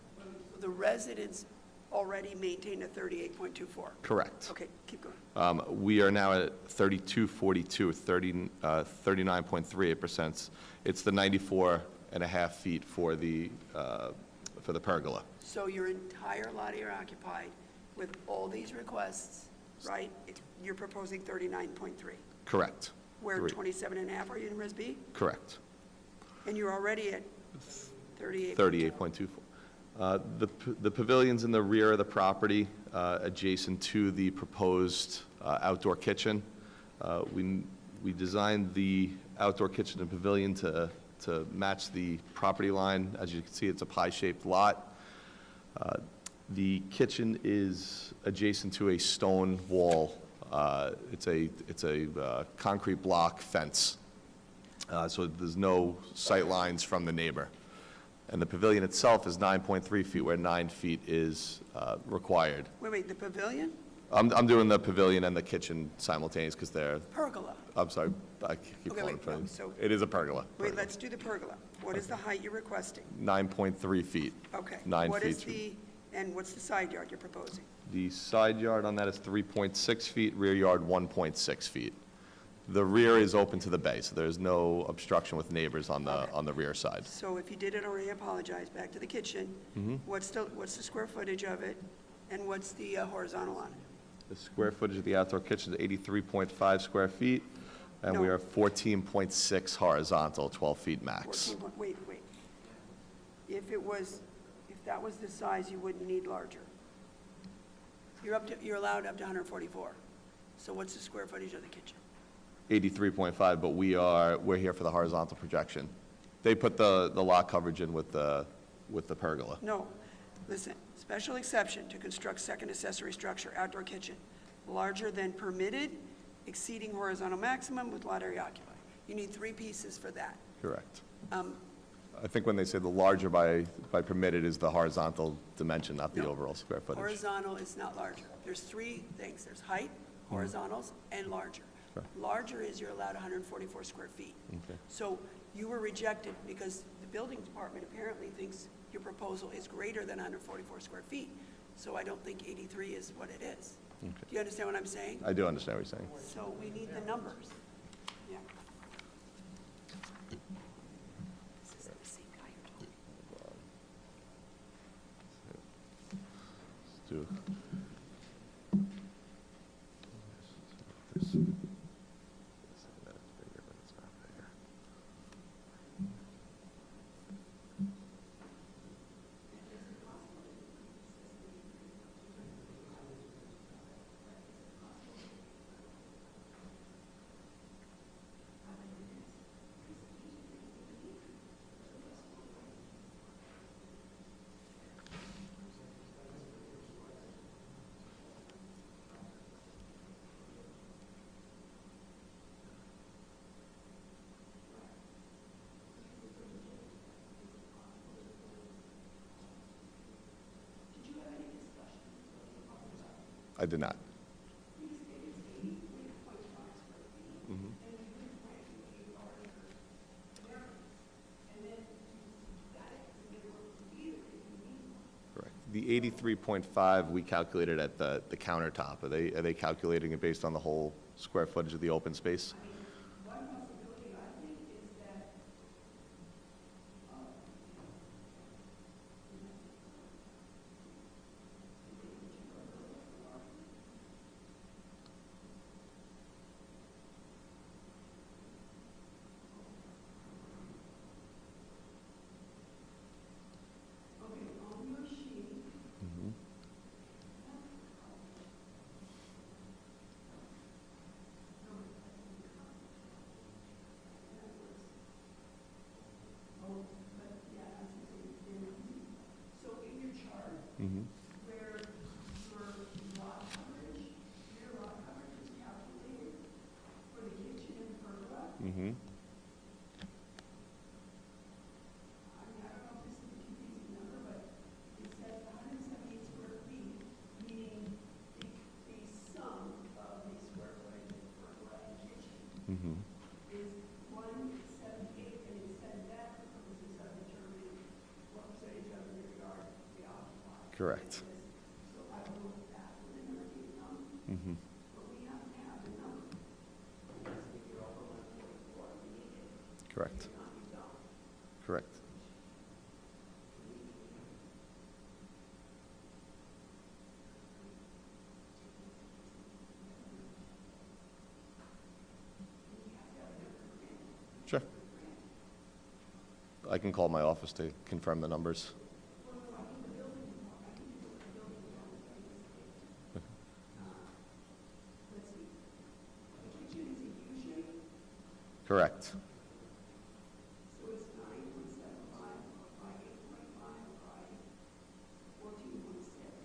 The residents already maintain a 38.24. Correct. Okay, keep going. We are now at 3242, 39.38%. It's the 94.5 feet for the pergola. So your entire lot here occupied with all these requests, right? You're proposing 39.3. Correct. Where Three. 27.5 are you in Res B? Correct. And you're already at 38. 38.24. The pavilion's in the rear of the property, adjacent to the proposed outdoor kitchen. We designed the outdoor kitchen and pavilion to match the property line. As you can see, it's a pie-shaped lot. The kitchen is adjacent to a stone wall. It's a concrete block fence, so there's no sight lines from the neighbor. And the pavilion itself is 9.3 feet, where 9 feet is required. Wait, the pavilion? I'm doing the pavilion and the kitchen simultaneous because they're, Pergola. I'm sorry, I keep Okay, calling it wait, pavilion. no, so- It is a pergola. Wait, let's do the pergola. What is the height you're requesting? 9.3 feet. Okay. 9 What feet. is and what's the side yard you're proposing? The side yard on that is 3.6 feet, rear yard 1.6 feet. The rear is open to the bay, so there's no obstruction with neighbors on the rear side. So if you did it already, I apologize. Back to the kitchen. What's the square footage of it, and what's the horizontal on it? The square footage of the outdoor kitchen is 83.5 square feet, and we No. are 14.6 horizontal, 12 feet max. 14 wait. If that was the size, you wouldn't need larger. You're allowed up to 144. So what's the square footage of the kitchen? 83.5, but we're here for the horizontal projection. They put the lot coverage in with the pergola. No. Listen, special exception to construct second accessory structure, outdoor kitchen, larger than permitted, exceeding horizontal maximum with lot area occupied. You need 3 pieces for that. Correct. I think when they say the larger by permitted is the horizontal dimension, not the No. overall square footage. Horizontal is not larger. There's 3 things. There's height, horizontals, and larger. Sure. Larger is you're allowed 144 square feet. Okay. So you were rejected because the building department apparently thinks your proposal is greater than 144 square feet. So I don't think 83 is what it is. Okay. Do you understand what I'm saying? I do understand what you're saying. So we need the numbers. Yeah. This is the same guy you're talking Let's do this. I did not. Correct. The 83.5 we calculated at the countertop. Are they calculating it based on the whole square footage of the open space? Mhm. where your lot coverage, rear lot coverage is calculated for the kitchen and pergola. Mhm. I mean, I don't know if this is a confusing number, but it says 178 square feet, meaning the sum of the square footage of pergola and kitchen Mhm. is 178, and it said that for purposes of determining what percentage of your yard they occupy. Correct. So I don't know if that's within our income, Mhm. but we have to have the number. Because if you're over 144, we need it. Correct. It cannot be done. Correct. Sure. I can call my office to confirm the numbers. Correct. So it's 9.75 by 8.5 by 14.6.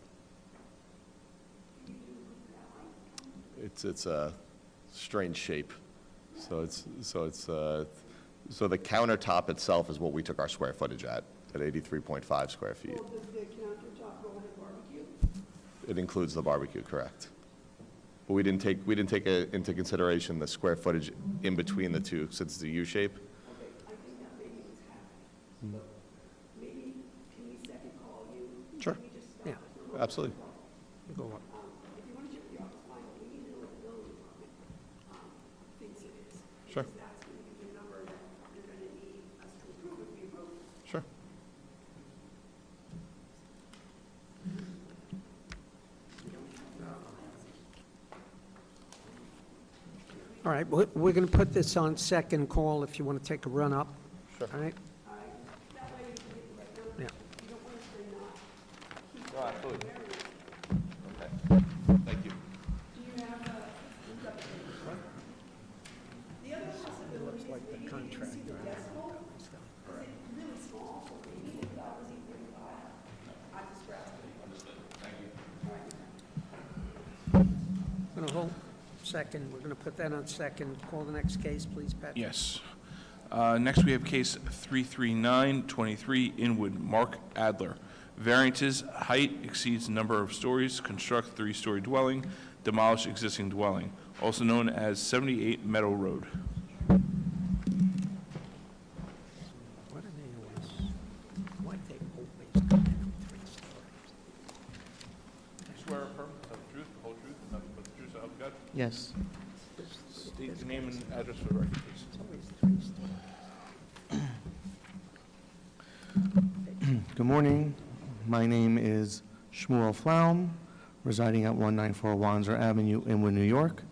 Can you do that like? It's a strange shape. So so the countertop itself is what we took our square footage at 83.5 square feet. Well, does the countertop go in a barbecue? It includes the barbecue, correct. But we didn't take into consideration the square footage in between the two, since it's a U shape. Okay, I think that maybe was happening. But maybe, can we second call you? Sure. Can we just stop Yeah. it for a moment? Absolutely. You go up. If you want to check with the office, fine, but we need to know what the building department thinks it is. Sure. Because that's going to be the number that you're going to need us to approve if we approve. Sure. All right, we're going to put this on second call if you want to take a run up. Sure. All right? Yeah. Oh, absolutely. Okay. Thank you. The other possibility is maybe you can see the decimal. Is it really small, so maybe if that was E35, I just grasped it. Understood. Thank you. Going to hold second, we're going to put that on second. Call the next case, please, Patrick. Yes. Next, we have case 33923, Inwood, Mark Adler. Variances, height exceeds number of stories, construct three-story dwelling, demolish existing dwelling, also known as 78 Meadow Road. What are they always, why do they always come in on 3 stories? Swear affirm to tell the truth, the whole truth, and nothing but the truth, so help you God? Yes. State your name and address for the record, please. It's always 3 stories. Good morning. My name is Shmuel Flaum, residing at 194 Wanzer Avenue, Inwood, New York.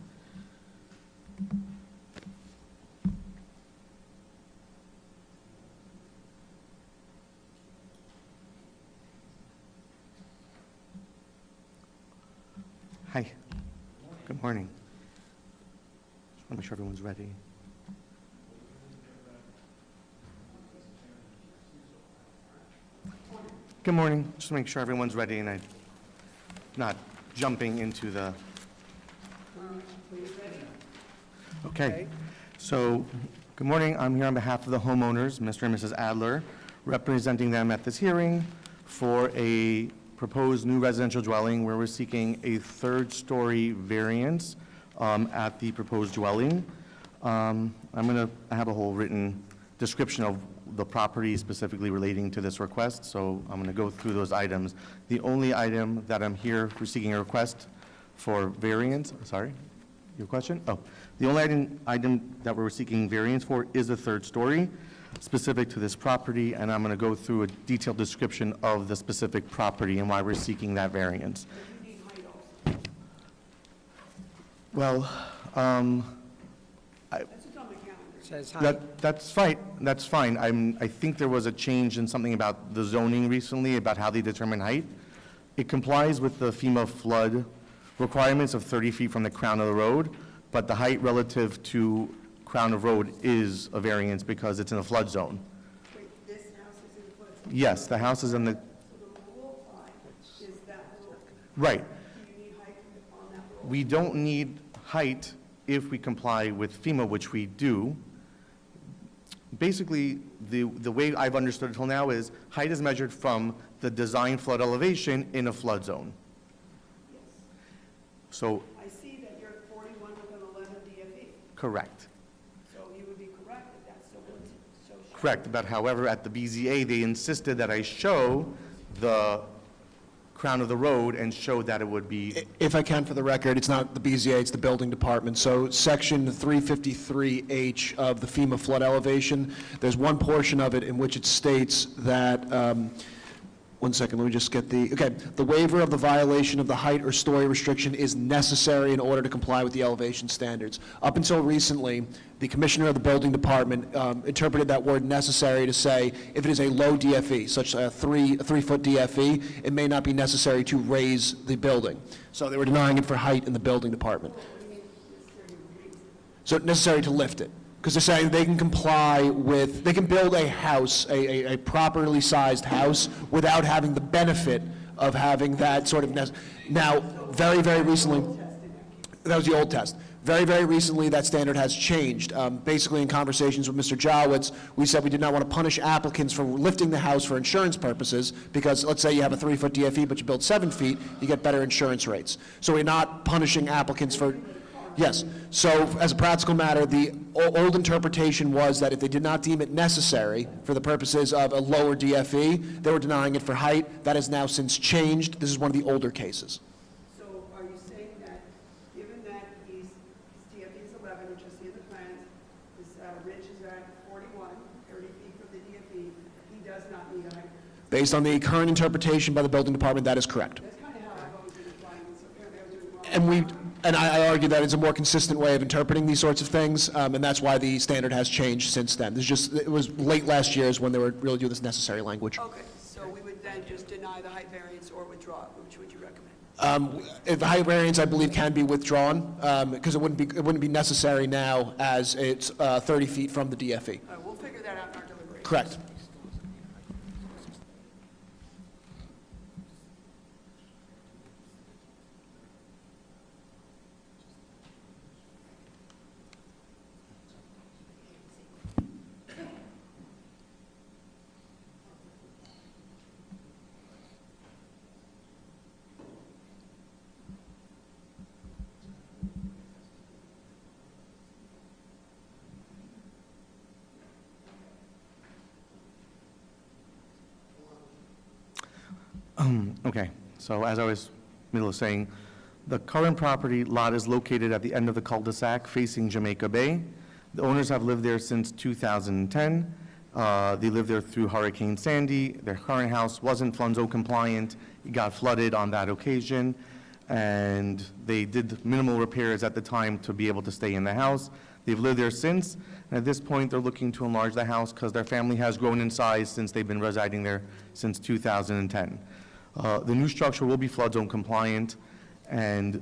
Hi. Good morning. Just want to make sure everyone's ready. Good morning. Just to make sure everyone's ready and I'm not jumping into the... Okay. So, good morning. I'm here on behalf of the homeowners, Mr. and Mrs. Adler, representing them at this hearing for a proposed new residential dwelling where we're seeking a third-story variance at the proposed dwelling. I have a whole written description of the property specifically relating to this request, so I'm going to go through those items. The only item that I'm here for seeking a request for variance, sorry, your question? Oh, the only item that we're seeking variance for is the third story specific to this property, and I'm going to go through a detailed description of the specific property and why we're seeking that variance. Well, Says height. That's fine. I think there was a change in something about the zoning recently, about how they determine height. It complies with the FEMA flood requirements of 30 feet from the crown of the road, but the height relative to crown of road is a variance because it's in a flood zone. Wait, this house is in the flood zone? Yes, the house is in the, So the rule applies. Right. Do you need height on that road? We don't need height if we comply with FEMA, which we do. Basically, the way I've understood it till now is height is measured from the design flood elevation in a flood zone. Yes. So, I see that you're at 41 with an 11 DFE, correct. so you would be correct if that's so shown. Correct, but however, at the BZA, they insisted that I show the crown of the road and show that it would be, If I can, for the record, it's not the BZA, it's the building department. So section 353H of the FEMA flood elevation, there's one portion of it in which it states that, one second, let me just get the waiver of the violation of the height or story restriction is necessary in order to comply with the elevation standards. Up until recently, the commissioner of the building department interpreted that word necessary to say if it is a low DFE, such a three-foot DFE, it may not be necessary to raise the building. So they were denying it for height in the building department. So necessary to lift it. Because they're saying they can comply with, they can build a house, a properly sized house, without having the benefit of having that sort of, now, very, very recently, that was the old test. Very, very recently, that standard has changed. Basically, in conversations with Mr. Jowitz, we said we did not want to punish applicants for lifting the house for insurance purposes, because let's say you have a 3-foot DFE, but you build 7 feet, you get better insurance rates. So we're not punishing applicants for, yes. So as a practical matter, the old interpretation was that if they did not deem it necessary for the purposes of a lower DFE, they were denying it for height. That has now since changed. This is one of the older cases. So are you saying that, given that his DFE is 11, which I see in the plans, this ridge is at 41, 30 feet from the DFE, he does not need a height? Based on the current interpretation by the building department, that is correct. That's kind of how I've always been applying this, so apparently I was doing it wrong. And I argue that it's a more consistent way of interpreting these sorts of things, and that's why the standard has changed since then. This just, it was late last year is when they were really doing this necessary language. Okay, so we would then just deny the height variance or withdraw it, which would you recommend? If the height variance, I believe, can be withdrawn, because it wouldn't be necessary now as it's 30 feet from the DFE. We'll figure that out in our deliberation. Correct. okay. So as I was middle of saying, the current property lot is located at the end of the cul-de-sac facing Jamaica Bay. The owners have lived there since 2010. They lived there through Hurricane Sandy. Their current house wasn't flood zone compliant. It got flooded on that occasion, and they did minimal repairs at the time to be able to stay in the house. They've lived there since, and at this point, they're looking to enlarge the house because their family has grown in size since they've been residing there since 2010. The new structure will be flood zone compliant, and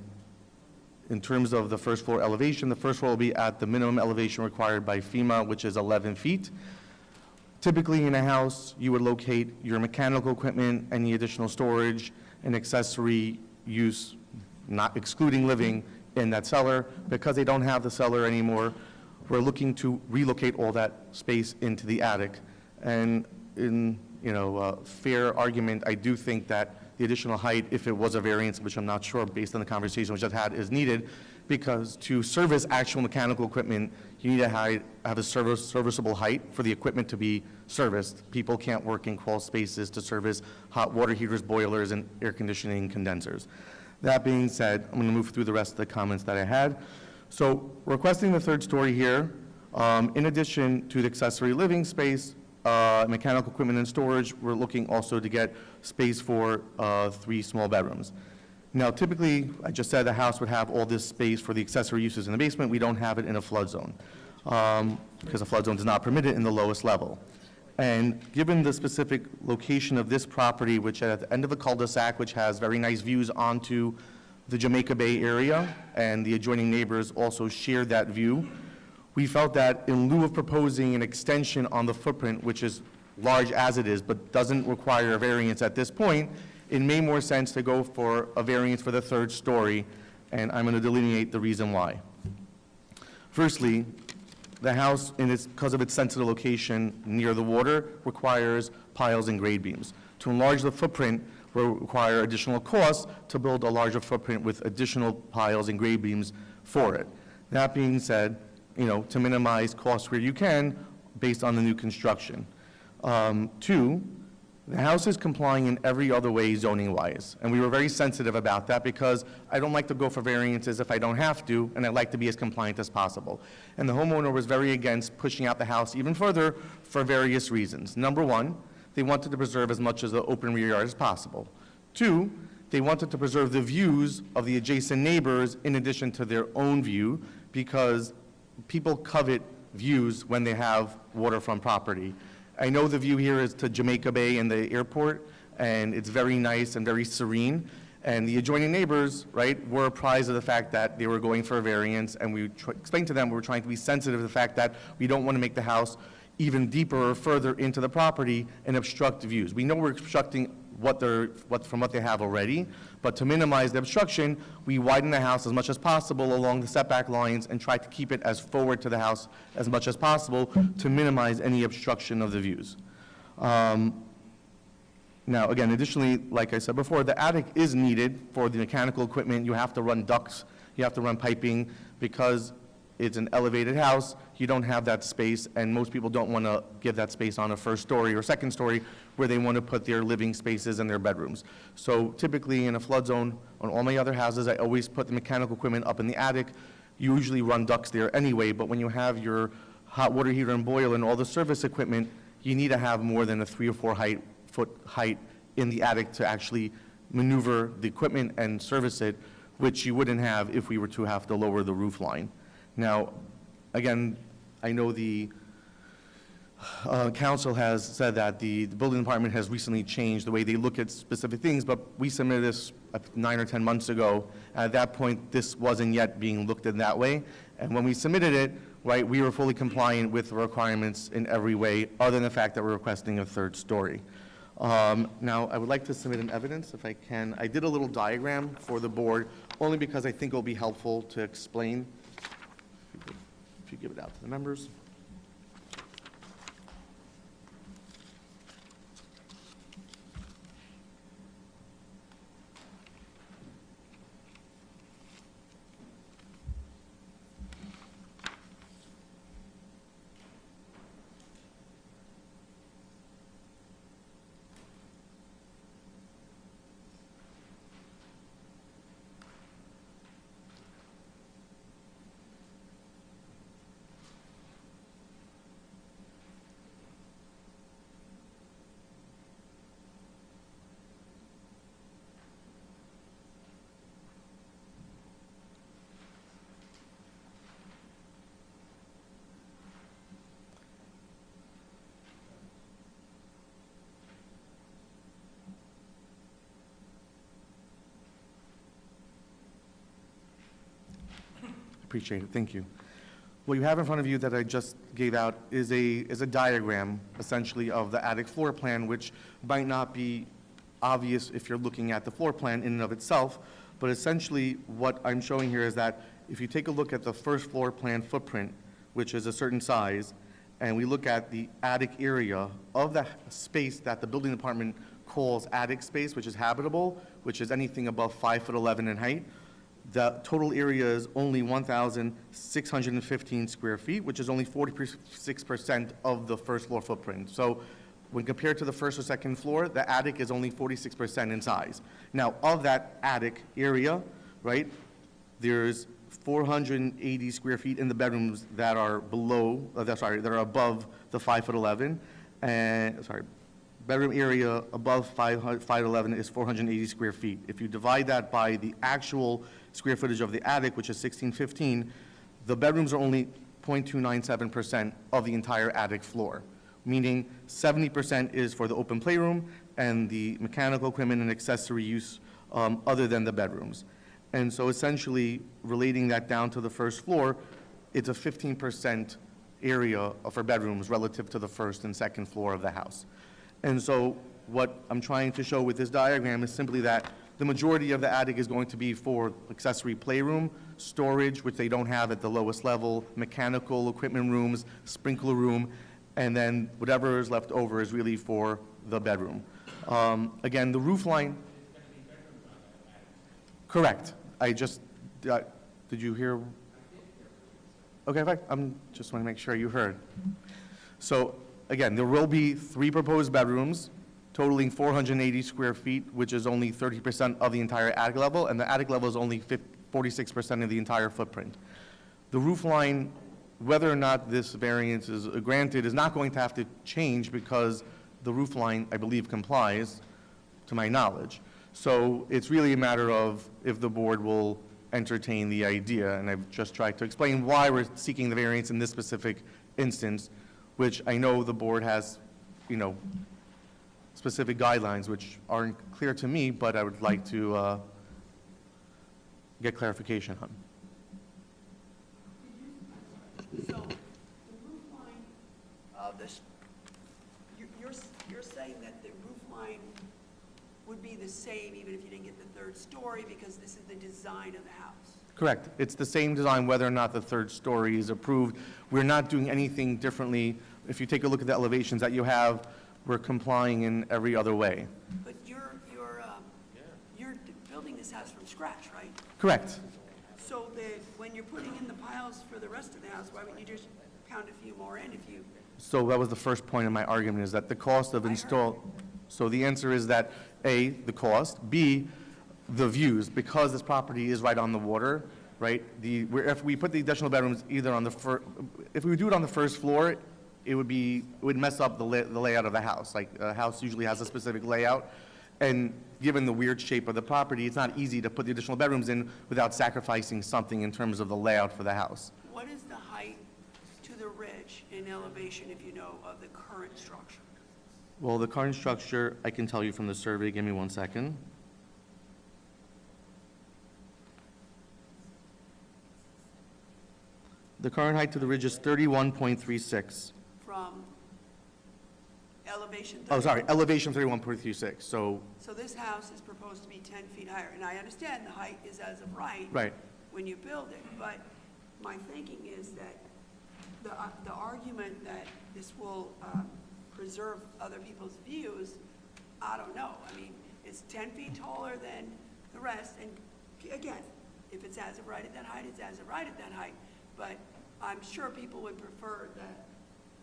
in terms of the first floor elevation, the first floor will be at the minimum elevation required by FEMA, which is 11 feet. Typically, in a house, you would locate your mechanical equipment, any additional storage, and accessory use, not excluding living, in that cellar. Because they don't have the cellar anymore, we're looking to relocate all that space into the attic. And in, fair argument, I do think that the additional height, if it was a variance, which I'm not sure based on the conversation we just had, is needed, because to service actual mechanical equipment, you need to have a serviceable height for the equipment to be serviced. People can't work in crawl spaces to service hot water heaters, boilers, and air conditioning condensers. That being said, I'm going to move through the rest of the comments that I had. So requesting the third story here, in addition to the accessory living space, mechanical equipment and storage, we're looking also to get space for 3 small bedrooms. Now, typically, I just said the house would have all this space for the accessory uses in the basement. We don't have it in a flood zone, because a flood zone does not permit it in the lowest level. And given the specific location of this property, which at the end of the cul-de-sac, which has very nice views onto the Jamaica Bay area, and the adjoining neighbors also share that view, we felt that in lieu of proposing an extension on the footprint, which is large as it is, but doesn't require a variance at this point, it made more sense to go for a variance for the third story, and I'm going to delineate the reason why. Firstly, the house, because of its sensitive location near the water, requires piles and grade beams. To enlarge the footprint will require additional costs to build a larger footprint with additional piles and grade beams for it. That being said, to minimize costs where you can based on the new construction. Two, the house is complying in every other way zoning-wise, and we were very sensitive about that because I don't like to go for variances if I don't have to, and I like to be as compliant as possible. And the homeowner was very against pushing out the house even further for various reasons. Number one, they wanted to preserve as much of the open rear yard as possible. Two, they wanted to preserve the views of the adjacent neighbors in addition to their own view, because people covet views when they have waterfront property. I know the view here is to Jamaica Bay and the airport, and it's very nice and very serene. And the adjoining neighbors, right, were apprised of the fact that they were going for a variance, and we explained to them we were trying to be sensitive to the fact that we don't want to make the house even deeper or further into the property and obstruct views. We know we're obstructing from what they have already, but to minimize the obstruction, we widen the house as much as possible along the setback lines and try to keep it as forward to the house as much as possible to minimize any obstruction of the views. Now, again, additionally, like I said before, the attic is needed for the mechanical equipment. You have to run ducts, you have to run piping, because it's an elevated house, you don't have that space, and most people don't want to give that space on a first story or second story where they want to put their living spaces and their bedrooms. So typically in a flood zone, on all my other houses, I always put the mechanical equipment up in the attic. You usually run ducts there anyway, but when you have your hot water heater and boiler and all the service equipment, you need to have more than a 3 or 4 foot height in the attic to actually maneuver the equipment and service it, which you wouldn't have if we were to have to lower the roof line. Now, again, I know the council has said that the building department has recently changed the way they look at specific things, but we submitted this 9 or 10 months ago. At that point, this wasn't yet being looked at that way. And when we submitted it, right, we were fully compliant with the requirements in every way, other than the fact that we're requesting a third story. Now, I would like to submit an evidence, if I can. I did a little diagram for the board, only because I think it'll be helpful to explain. If you give it out to the members. Appreciate it, thank you. What you have in front of you that I just gave out is a diagram, essentially, of the attic floor plan, which might not be obvious if you're looking at the floor plan in and of itself, but essentially what I'm showing here is that if you take a look at the first floor plan footprint, which is a certain size, and we look at the attic area of the space that the building department calls attic space, which is habitable, which is anything above 5'11" in height, the total area is only 1,615 square feet, which is only 46% of the first floor footprint. So when compared to the first or second floor, the attic is only 46% in size. Now, of that attic area, right, there's 480 square feet in the bedrooms that are below, that are above the 5'11", and, bedroom area above 5'11" is 480 square feet. If you divide that by the actual square footage of the attic, which is 1615, the bedrooms are only 0.297% of the entire attic floor, meaning 70% is for the open playroom and the mechanical equipment and accessory use other than the bedrooms. And so essentially, relating that down to the first floor, it's a 15% area for bedrooms relative to the first and second floor of the house. And so what I'm trying to show with this diagram is simply that the majority of the attic is going to be for accessory playroom, storage, which they don't have at the lowest level, mechanical equipment rooms, sprinkler room, and then whatever is left over is really for the bedroom. Again, the roof line. Correct. I just, did you hear? Okay, fine. I'm just want to make sure you heard. So again, there will be 3 proposed bedrooms totaling 480 square feet, which is only 30% of the entire attic level, and the attic level is only 46% of the entire footprint. The roof line, whether or not this variance is granted, is not going to have to change because the roof line, I believe, complies, to my knowledge. So it's really a matter of if the board will entertain the idea, and I've just tried to explain why we're seeking the variance in this specific instance, which I know the board has, specific guidelines which aren't clear to me, but I would like to get clarification on. So, the roof line of this, you're saying that the roof line would be the same even if you didn't get the 3rd story because this is the design of the house? Correct. It's the same design whether or not the 3rd story is approved. We're not doing anything differently. If you take a look at the elevations that you have, we're complying in every other way. But you're building this house from scratch, right? Correct. So when you're putting in the piles for the rest of the house, why wouldn't you just pound a few more in if you? So that was the first point of my argument, is that the cost of so the answer is that A, the cost, B, the views, because this property is right on the water, right? If we put the additional bedrooms either on the if we do it on the 1st floor, it would mess up the layout of the house. Like, a house usually has a specific layout, and given the weird shape of the property, it's not easy to put the additional bedrooms in without sacrificing something in terms of the layout for the house. What is the height to the ridge in elevation, if you know, of the current structure? Well, the current structure, I can tell you from the survey. Give me 1 second. The current height to the ridge is 31.36. From elevation? Oh, sorry, elevation 31.36, so, So this house is proposed to be 10 feet higher, and I understand the height is as of right. right. When you build it, but my thinking is that the argument that this will preserve other people's views, I don't know. I mean, it's 10 feet taller than the rest, and again, if it's as of right at that height, it's as of right at that height. But I'm sure people would prefer that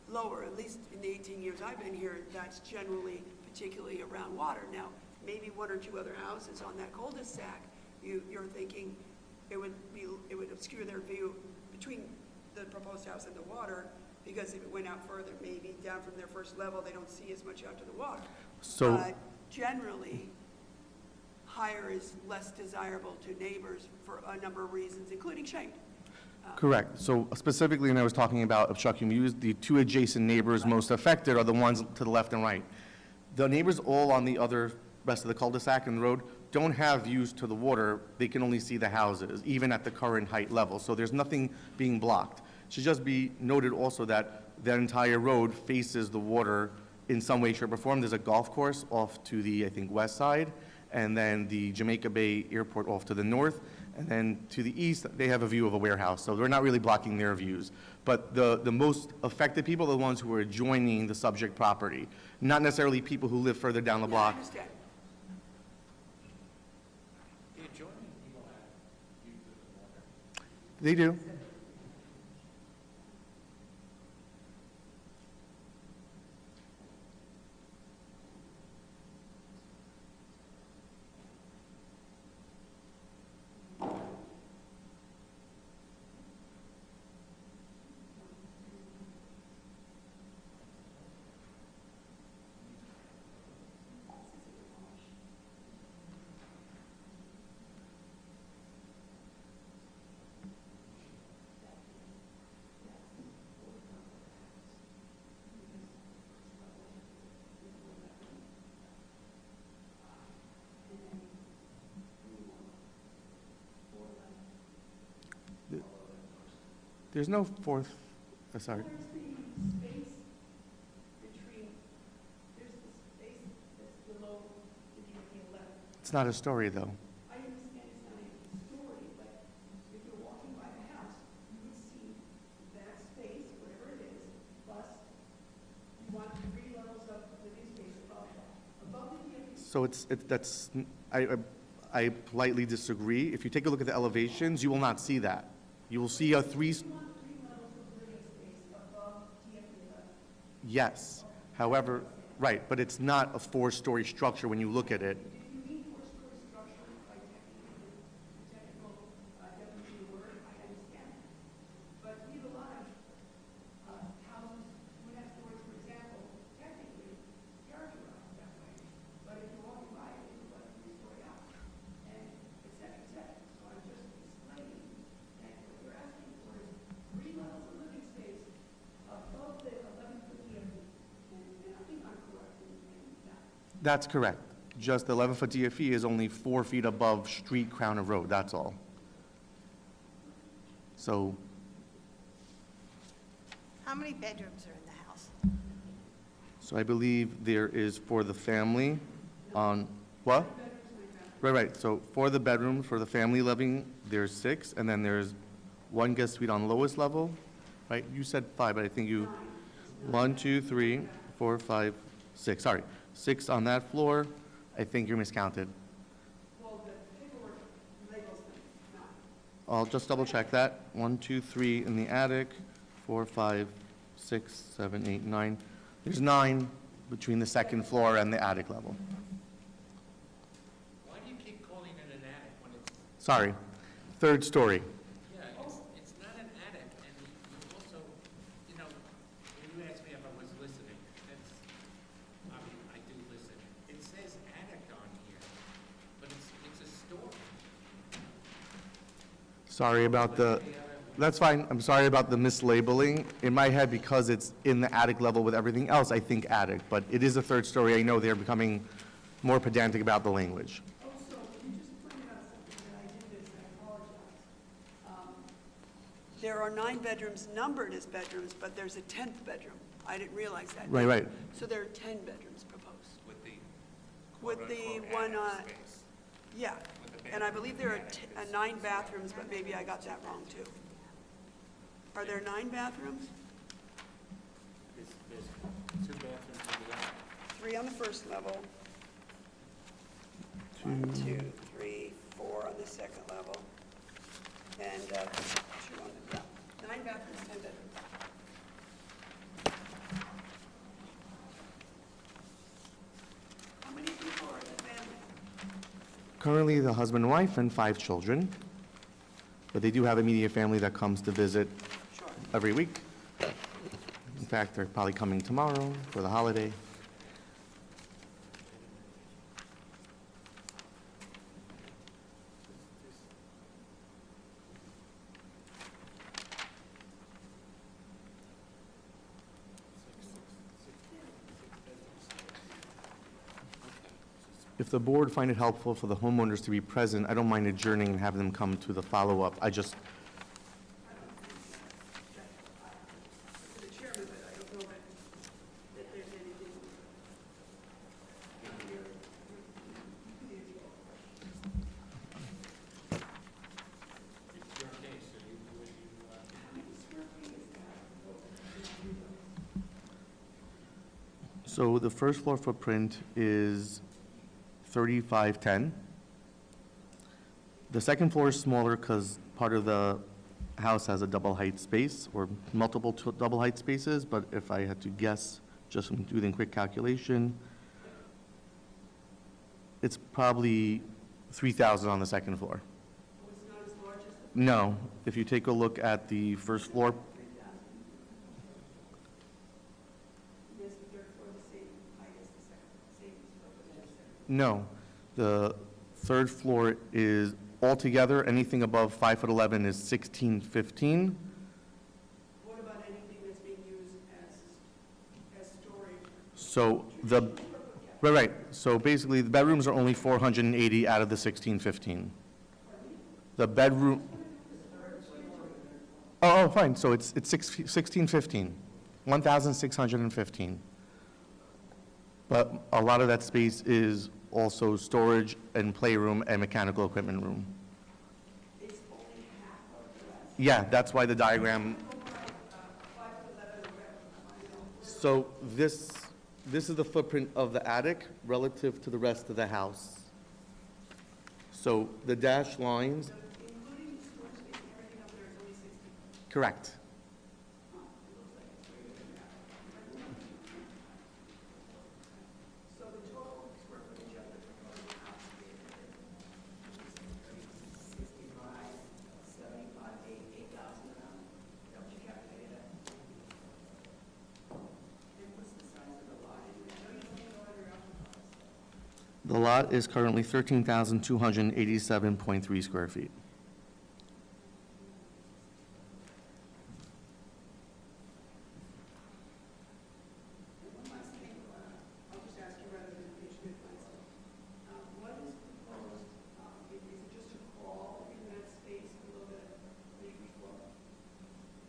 lower, at least in the 18 years I've been here, that's generally, particularly around water. Now, maybe 1 or 2 other houses on that cul-de-sac, you're thinking it would obscure their view between the proposed house and the water, because if it went out further, maybe down from their 1st level, they don't see as much out to the water. So, But generally, higher is less desirable to neighbors for a number of reasons, including shade. correct. So specifically, when I was talking about obstructing views, the 2 adjacent neighbors most affected are the ones to the left and right. The neighbors all on the other rest of the cul-de-sac and the road don't have views to the water. They can only see the houses, even at the current height level. So there's nothing being blocked. It should just be noted also that that entire road faces the water in some way, shape, or form. There's a golf course off to the, I think, west side, and then the Jamaica Bay Airport off to the north. And then to the east, they have a view of a warehouse, so they're not really blocking their views. But the most affected people are the ones who are adjoining the subject property, not necessarily people who live further down the Yeah, I block. understand. The adjoining people have views of the water. They do. There's no fourth, sorry. There's the space between, there's the space that's It's not a story, though. I understand it's not a story, but if you're walking by the house, you would see that space, whatever it is, plus you want 3 levels of living space above that. Above the DFE. So I politely disagree. If you take a look at the elevations, you will not see that. You will see a Yes. However, right, but it's not a 4-story structure when you look at it. That's correct. Just the 11-foot DFE is only 4 feet above street crown of road, that's all. So, How many bedrooms are in the house? so I believe there is for the family on, what? Right, so for the bedroom, for the family living, there's 6, and then there's 1 guest suite on lowest level, right? You said 5, but I think you, 1, 2, 3, 4, 5, 6, sorry. 6 on that floor. I think you're miscounted. Well, the paperwork labels them, not. I'll just double check that. 1, 2, 3 in the attic, 4, 5, 6, 7, 8, 9. There's 9 between the second floor and the attic level. Why do you keep calling it an attic when it's, Sorry, 3rd story. yeah, it's not an attic, and you also, you know, when you asked me if I was listening, that's, I mean, I do listen. It says attic on here, but it's a store. Sorry about the, that's fine. I'm sorry about the mislabeling. In my head, because it's in the attic level with everything else, I think attic, but it is a 3rd story. I know they're becoming more pedantic about the language. Also, you just pointed out something that I did this, I apologize. There are 9 bedrooms numbered as bedrooms, but there's a 10th bedroom. I didn't realize that. Right. So there are 10 bedrooms proposed. With the With the quote-unquote one, attic space. yeah. With the And I bathroom believe in there the are attic. 9 bathrooms, but maybe I got that wrong too. Are there 9 bathrooms? There's 2 bathrooms in the attic. 3 on the first level. 1, 2, 3, 4 on the second level. And 2 on the, yeah, 9 bathrooms, 10 bedrooms. How many people are in the family? Currently, the husband and wife and 5 children, but they do have immediate family that comes to visit Sure. every week. In fact, they're probably coming tomorrow for the holiday. If the board find it helpful for the homeowners to be present, I don't mind adjourning and having them come to the follow-up. I just, To the chairman, but I don't know that there's anything. so the first floor footprint is 3510. The second floor is smaller because part of the house has a double height space or multiple double height spaces, but if I had to guess, just from doing quick calculation, it's probably 3,000 on the second floor. It's not as large as No, if you take a look at the first floor, the third floor, the same height as the second, same square footage as the second. no. The third floor is altogether, anything above 5'11" is 1615. What about anything that's being used as storage? So right. So basically, the bedrooms are only 480 out of the 1615. The bedroom, oh, fine, so it's 1615, 1,615. But a lot of that space is also storage and playroom and mechanical equipment room. Yeah, that's why the diagram. So this is the footprint of the attic relative to the rest of the house. So the dashed lines. Correct. The lot is currently 13,287.3 square feet.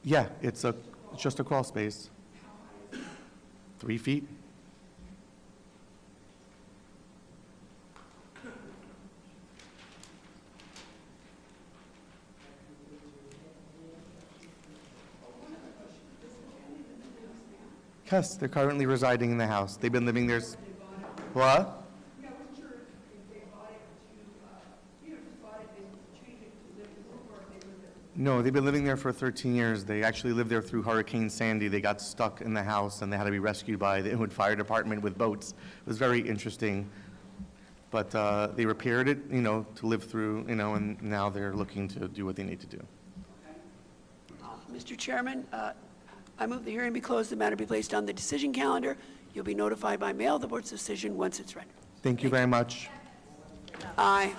Yeah, it's just a crawl space. 3 feet. Yes, they're currently residing in the house. They've been living there. What? No, they've been living there for 13 years. They actually lived there through Hurricane Sandy. They got stuck in the house and they had to be rescued by the Inwood Fire Department with boats. It was very interesting. But they repaired it, to live through, and now they're looking to do what they need to do. Mr. Chairman, I move the hearing be closed, the matter be placed on the decision calendar. You'll be notified by mail of the board's decision once it's rendered. Thank you very much. Aye.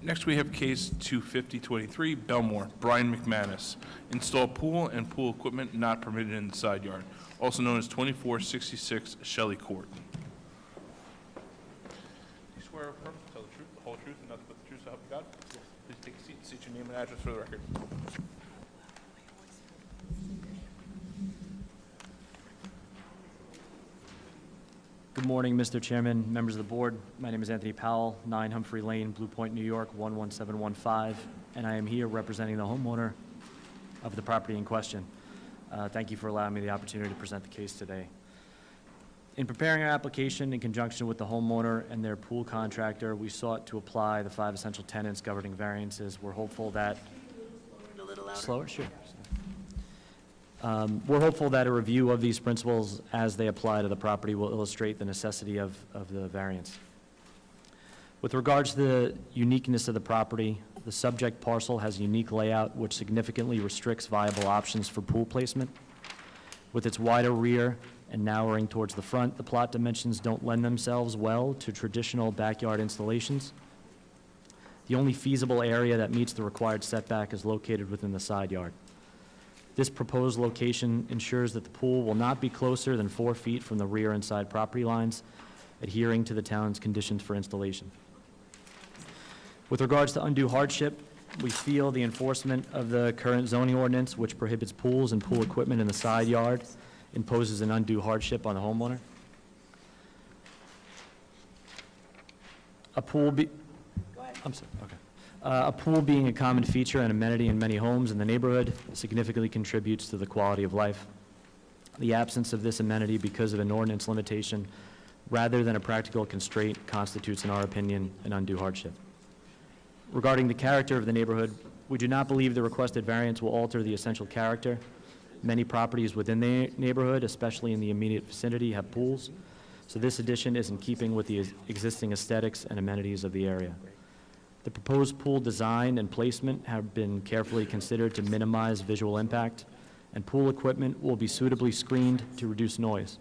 Next, we have case 25023, Belmore, Brian McManus. Install pool and pool equipment not permitted in the side yard, also known as 2466 Shelley Court. Do you swear or affirm to tell the truth, the whole truth, and nothing but the truth, so help you God? Please take a seat and state your name and address for the record. Good morning, Mr. Chairman, members of the board. My name is Anthony Powell, 9 Humphrey Lane, Blue Point, New York, 11715, and I am here representing the homeowner of the property in question. Thank you for allowing me the opportunity to present the case today. In preparing our application in conjunction with the homeowner and their pool contractor, we sought to apply the 5 essential tenets governing variances. We're hopeful that... A little louder. Slower? Sure. We're hopeful that a review of these principles as they apply to the property will illustrate the necessity of the variance. With regards to the uniqueness of the property, the subject parcel has a unique layout which significantly restricts viable options for pool placement. With its wider rear and narrowing towards the front, the plot dimensions don't lend themselves well to traditional backyard installations. The only feasible area that meets the required setback is located within the side yard. This proposed location ensures that the pool will not be closer than 4 feet from the rear and side property lines, adhering to the town's conditions for installation. With regards to undue hardship, we feel the enforcement of the current zoning ordinance, which prohibits pools and pool equipment in the side yard, imposes an undue hardship on the homeowner. A pool being a common feature and amenity in many homes in the neighborhood significantly contributes to the quality of life. The absence of this amenity because of an ordinance limitation rather than a practical constraint constitutes, in our opinion, an undue hardship. Regarding the character of the neighborhood, we do not believe the requested variance will alter the essential character. Many properties within the neighborhood, especially in the immediate vicinity, have pools, so this addition is in keeping with the existing aesthetics and amenities of the area. The proposed pool design and placement have been carefully considered to minimize visual impact, and pool equipment will be suitably screened to reduce noise.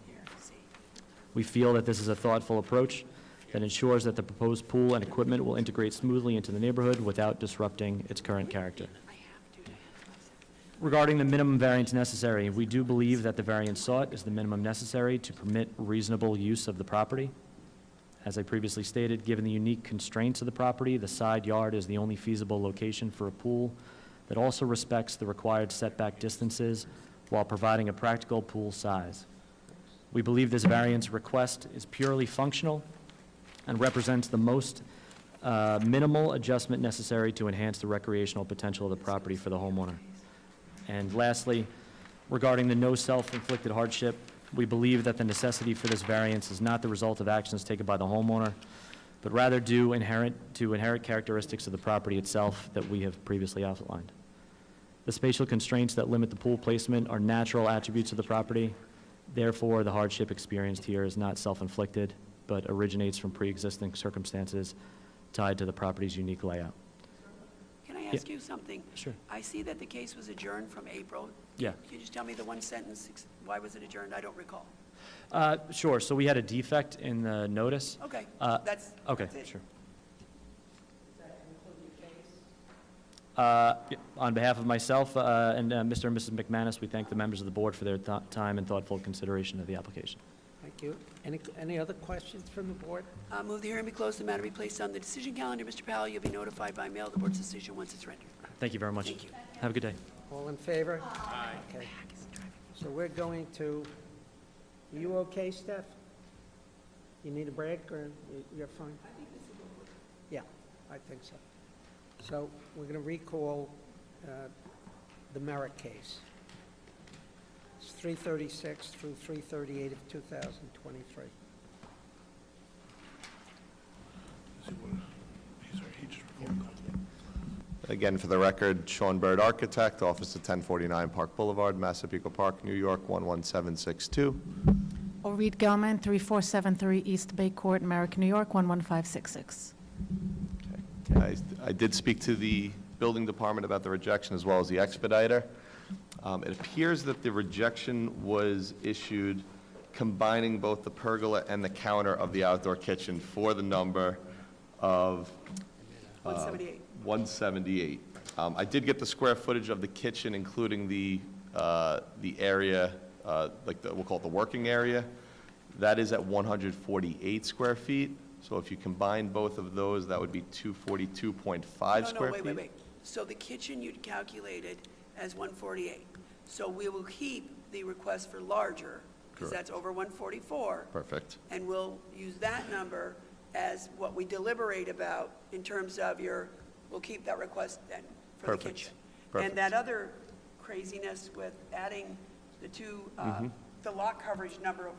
We feel that this is a thoughtful approach that ensures that the proposed pool and equipment will integrate smoothly into the neighborhood without disrupting its current character. Regarding the minimum variance necessary, we do believe that the variance sought is the minimum necessary to permit reasonable use of the property. As I previously stated, given the unique constraints of the property, the side yard is the only feasible location for a pool that also respects the required setback distances while providing a practical pool size. We believe this variance request is purely functional and represents the most minimal adjustment necessary to enhance the recreational potential of the property for the homeowner. And lastly, regarding the no self-inflicted hardship, we believe that the necessity for this variance is not the result of actions taken by the homeowner, but rather due to inherent characteristics of the property itself that we have previously outlined. The spatial constraints that limit the pool placement are natural attributes of the property. Therefore, the hardship experienced here is not self-inflicted, but originates from pre-existing circumstances tied to the property's unique layout. Can I ask you something? Sure. I see that the case was adjourned from April. Yeah. Can you just tell me the one sentence, why was it adjourned? I don't recall. Sure, so we had a defect in the notice. Okay, Okay, that's it. sure. On behalf of myself and Mr. and Mrs. McManus, we thank the members of the board for their time and thoughtful consideration of the application. Thank you. Any other questions from the board? Move the hearing be closed, the matter be placed on the decision calendar. Mr. Powell, you'll be notified by mail of the board's decision once it's rendered. Thank you very much. Thank you. Have a good day. All in favor? Aye. Okay. So we're going to, are you okay, Steph? You need a break, or you're fine? Yeah, I think so. So we're going to recall the Merrick case. It's 336 through 338 of 2023. Again, for the record, Sean Bird, Architect, Office of 1049 Park Boulevard, Massapequa Park, New York, 11762. Orit Gelman, 3473 East Bay Court, Merrick, New York, 11566. I did speak to the building department about the rejection as well as the expediter. It appears that the rejection was issued combining both the pergola and the counter of the outdoor kitchen for the number of 178. 178. I did get the square footage of the kitchen, including the area, we'll call it the working area. That is at 148 square feet. So if you combine both of those, that would be 242.5 square feet. Wait. So the kitchen you'd calculated as 148. So we will keep the request for larger, because Correct. that's over 144. Perfect. And we'll use that number as what we deliberate about in terms of we'll keep that request then for the Perfect. kitchen. Perfect. And that other craziness with adding the two, the lot coverage number of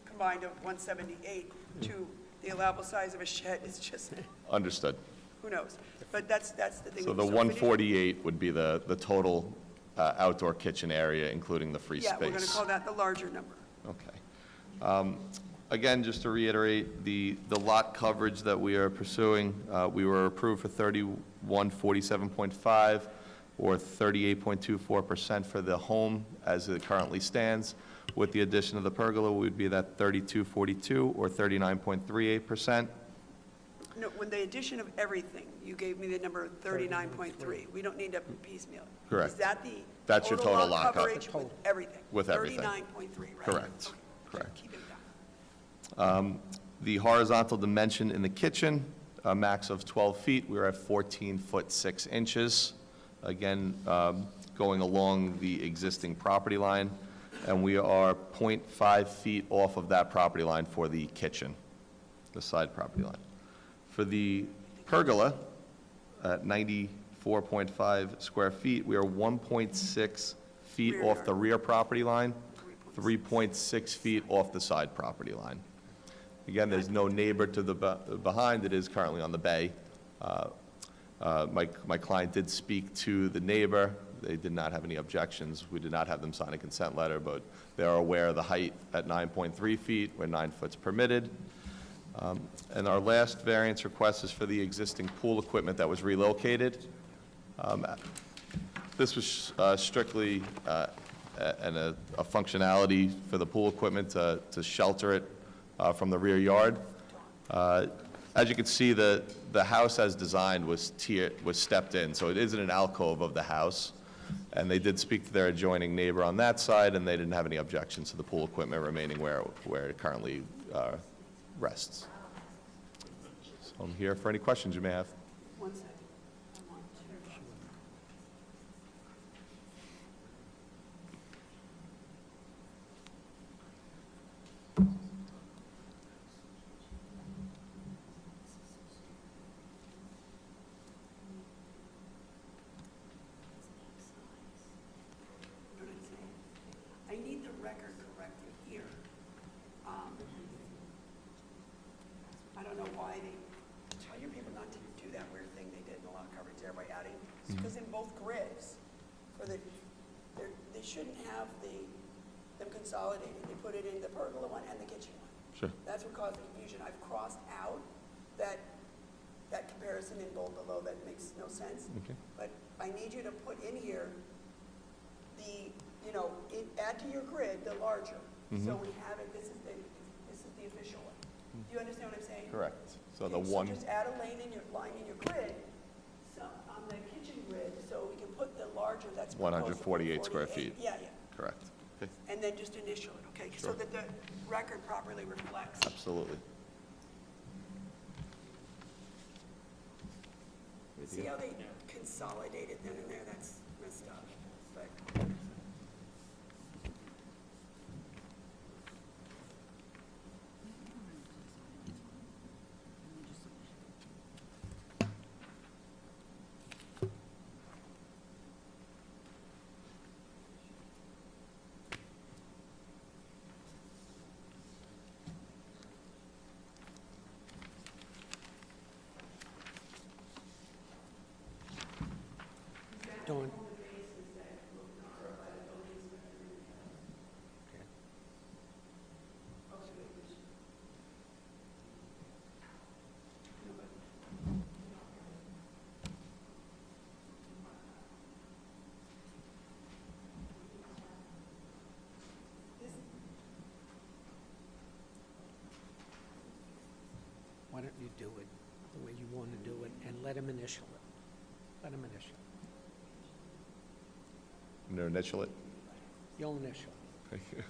combined of 178 to the allowable size of a shed is just, Understood. who knows? But that's the thing. So the finish- 148 would be the total outdoor kitchen area, including the free space. Yeah, we're going to call that the larger number. Okay. Again, just to reiterate, the lot coverage that we are pursuing, we were approved for 3147.5 or 38.24% for the home as it currently stands. With the addition of the pergola, we would be at 3242 or 39.38%. No, when the addition of everything, you gave me the number 39.3. We don't need to piecemeal it. Correct. Is that the That's your total lot coverage with everything? With everything. 39.3, right? Correct. Okay. Correct. Keep it down. The horizontal dimension in the kitchen, a max of 12 feet, we were at 14 foot 6 inches. Again, going along the existing property line, and we are 0.5 feet off of that property line for the kitchen, the side property line. For the pergola, at 94.5 square feet, we are 1.6 feet off the rear property line, 3.6 feet off the side property line. Again, there's no neighbor to the behind. It is currently on the bay. My client did speak to the neighbor. They did not have any objections. We did not have them sign a consent letter, but they are aware of the height at 9.3 feet, where 9 foot's permitted. And our last variance request is for the existing pool equipment that was relocated. This was strictly a functionality for the pool equipment to shelter it from the rear yard. As you can see, the house as designed was stepped in, so it isn't an alcove of the house. And they did speak to their adjoining neighbor on that side, and they didn't have any objections to the pool equipment remaining where it currently rests. I'm here for any questions you may have. One second. You know what I'm saying? I need the record corrected here. I don't know why they tell your people not to do that weird thing they did in the lot coverage there by adding, because in both grids, for the, they shouldn't have them consolidated. They put it in the pergola one and the kitchen one. Sure. That's what caused the confusion. I've crossed out that comparison in bold below. That makes no sense. Okay. But I need you to put in here the, add to your grid the larger. So we have it, this is the official one. Do you understand what I'm saying? Correct. So the Okay, one, So just add a line in your grid, so on the kitchen grid, so we can put the larger, that's proposed. 148 square feet. Yeah. Correct. Okay, And then just initial it, okay? So Sure. that the record properly reflects. absolutely. See how they consolidated then and there? That's messed up. But Dawn. Why don't you do it the way you want to do it and let him initial it? Let him initial it. I'm going to initial it. You'll initial. Thank you. Keep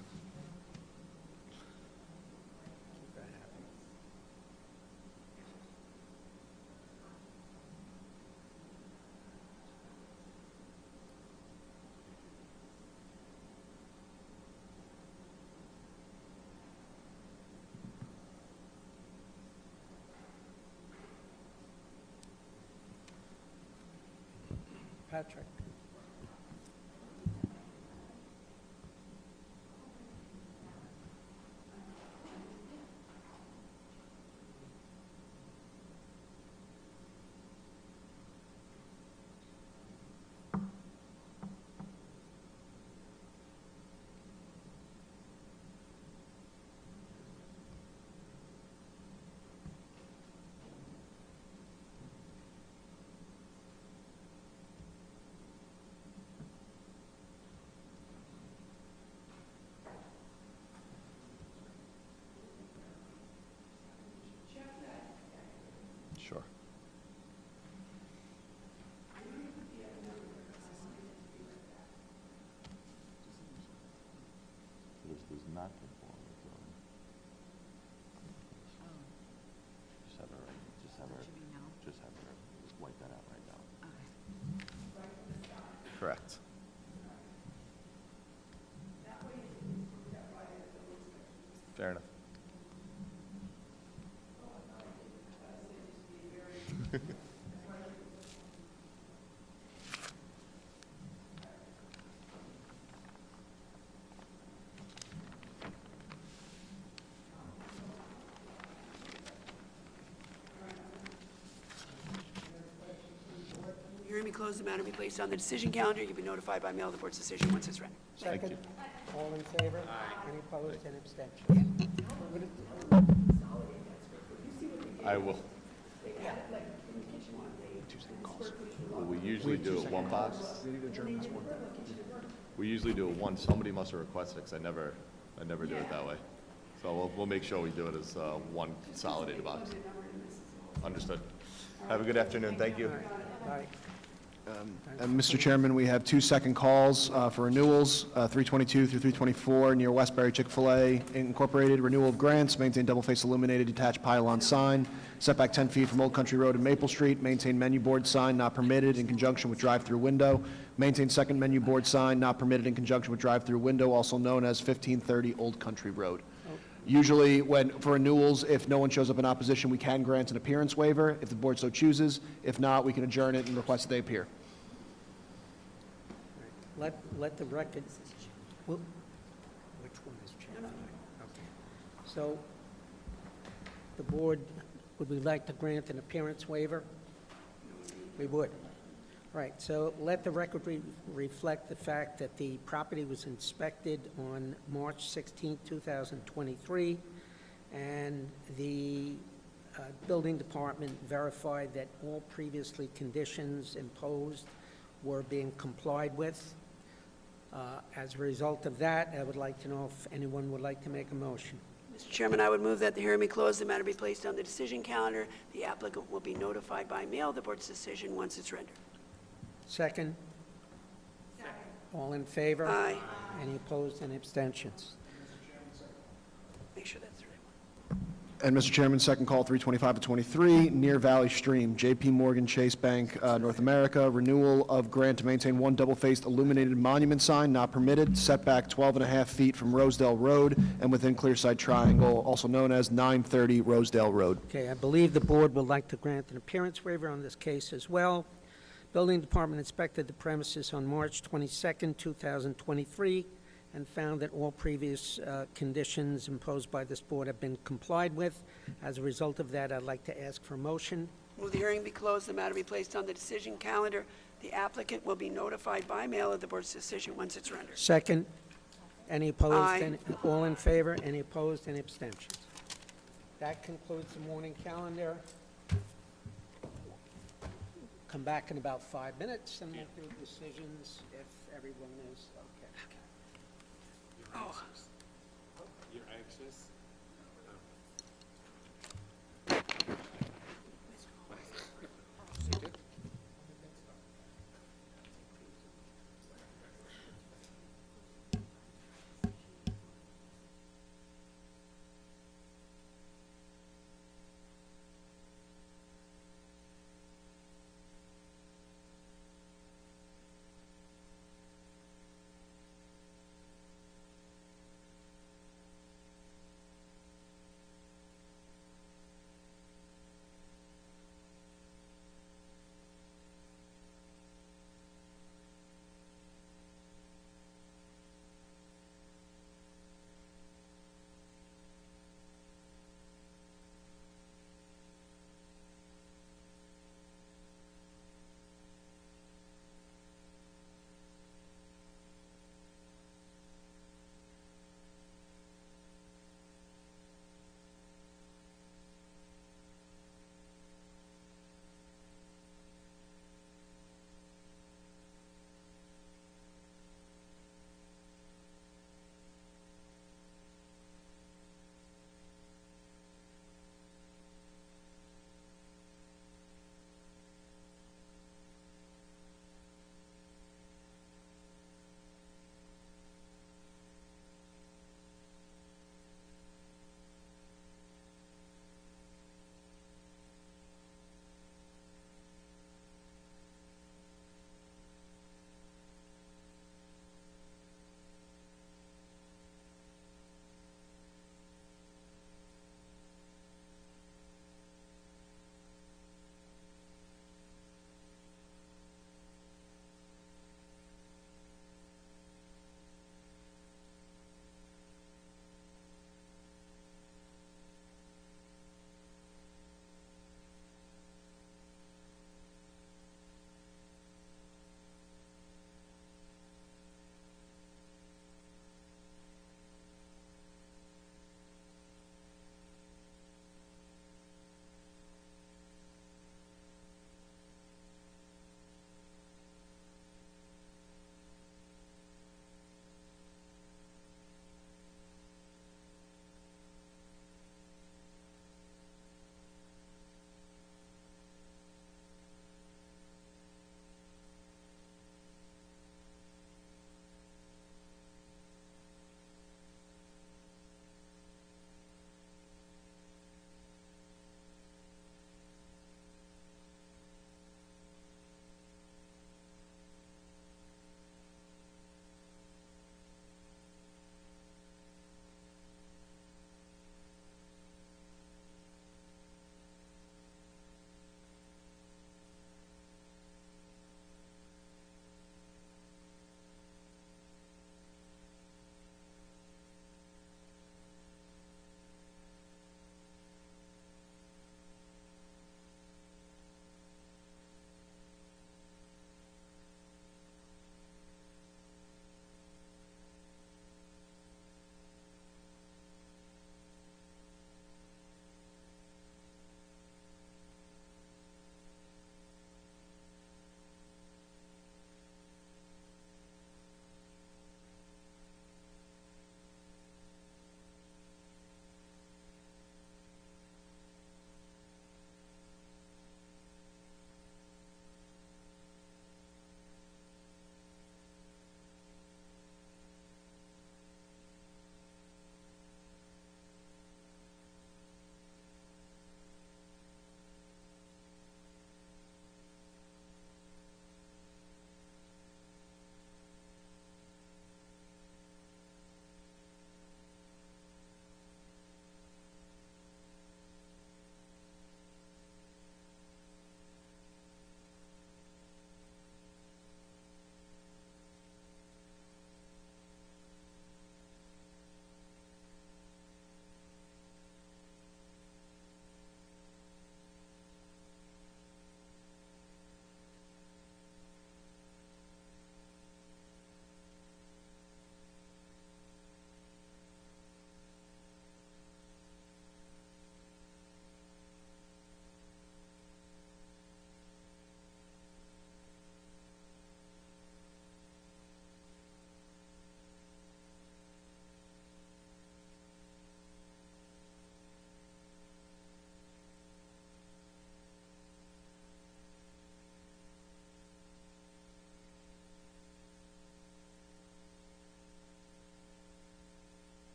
that happy. Patrick. Sure. There's not conforming zoning. Just have her, just wipe that out right now. Correct. Fair enough. hearing be closed, the matter be placed on the decision calendar. You'll be notified by mail of the board's decision once it's ready. Second. All in favor? Any opposed and abstentions? I will. Well, we usually do it one box. We usually do it one, somebody must have requested it, because I never do it that way. So we'll make sure we do it as one consolidated box. Understood. Have a good afternoon, thank you. Bye. And Mr. Chairman, we have two second calls for renewals, 322 through 324, near Westbury Chick-fil-A Incorporated, renewal of grants, maintain double-face illuminated detached pylon sign, setback 10 feet from Old Country Road and Maple Street, maintain menu board sign not permitted in conjunction with drive-through window, maintain second menu board sign not permitted in conjunction with drive-through window, also known as 1530 Old Country Road. Usually, for renewals, if no one shows up in opposition, we can grant an appearance waiver, if the board so chooses. If not, we can adjourn it and request that they appear. Let the record, which one is changed? Okay. So, the board, would we like to grant an appearance waiver? We would. Right, so let the record reflect the fact that the property was inspected on March 16, 2023, and the building department verified that all previously conditions imposed were being complied with. As a result of that, I would like to know if anyone would like to make a motion. Mr. Chairman, I would move that the hearing be closed, the matter be placed on the decision calendar. The applicant will be notified by mail of the board's decision once it's rendered. Second? All in favor? Aye. Any opposed, any abstentions? Make sure that's the right one. And Mr. Chairman, second call, 325 to 23, near Valley Stream, J.P. Morgan Chase Bank, North America, renewal of grant to maintain one double-faced illuminated monument sign not permitted, setback 12.5 feet from Rosedale Road and within Clearside Triangle, also known as 930 Rosedale Road. Okay, I believe the board would like to grant an appearance waiver on this case as well. Building Department inspected the premises on March 22nd, 2023, and found that all previous conditions imposed by this board have been complied with. As a result of that, I'd like to ask for a motion. Move the hearing be closed, the matter be placed on the decision calendar. The applicant will be notified by mail of the board's decision once it's rendered. Second? Any opposed? Aye. All in favor? Any opposed? Any abstentions? That concludes the morning calendar. Come back in about 5 minutes, and we'll do decisions if everyone is okay. Oh. You're anxious?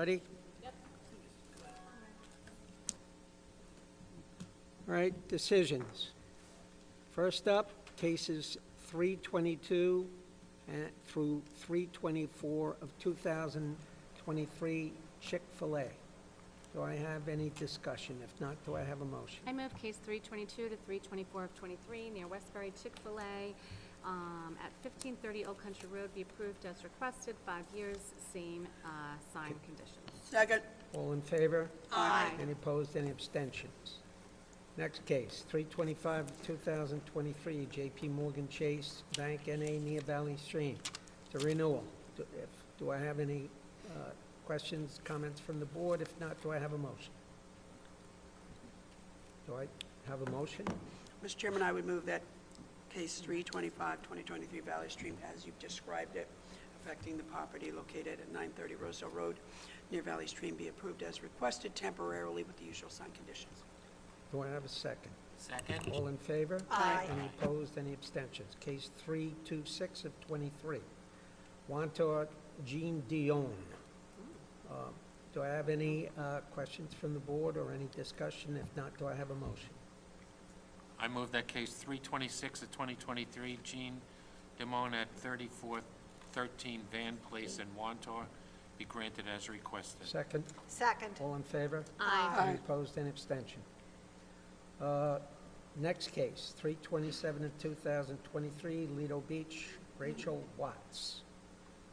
Ready? All right, decisions. First up, cases 322 through 324 of 2023, Chick-fil-A. Do I have any discussion? If not, do I have a motion? I move case 322 to 324 of 23 near Westbury Chick-fil-A at 1530 Old Country Road be approved as requested, 5 years, same sign conditions. Second. All in favor? Aye. Any opposed, any abstentions? Next case, 325 of 2023, J.P. Morgan Chase Bank N.A. near Valley Stream. It's a renewal. Do I have any questions, comments from the board? If not, do I have a motion? Do I have a motion? Mr. Chairman, I would move that case 325, 2023 Valley Stream, as you've described it, affecting the property located at 930 Rosedale Road near Valley Stream, be approved as requested temporarily with the usual sign conditions. Do I have a second? Second. All in favor? Aye. Any opposed, any abstentions? Case 326 of 23, Wantor Jean Dion. Do I have any questions from the board or any discussion? If not, do I have a motion? I move that case 326 of 2023, Jean Dimon at 3413 Van Place in Wantor be granted as requested. Second? Second. All in favor? Aye. Any opposed, any abstention? Next case, 327 of 2023, Lido Beach, Rachel Watts.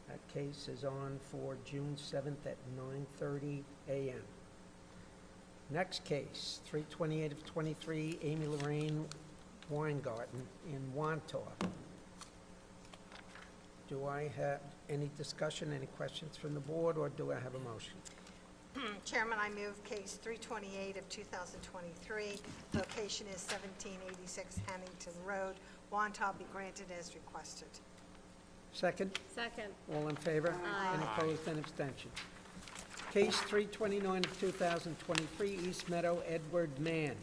That case is on for June 7th at 9:30 a.m. Next case, 328 of 23, Amy Lorraine Weingarten in Wantor. Do I have any discussion, any questions from the board, or do I have a motion? Chairman, I move case 328 of 2023. Location is 1786 Hannington Road. Wantagh be granted as requested. Second? Second. All in favor? Aye. Any opposed, any abstentions? Case 329 of 2023, East Meadow, Edward Mann.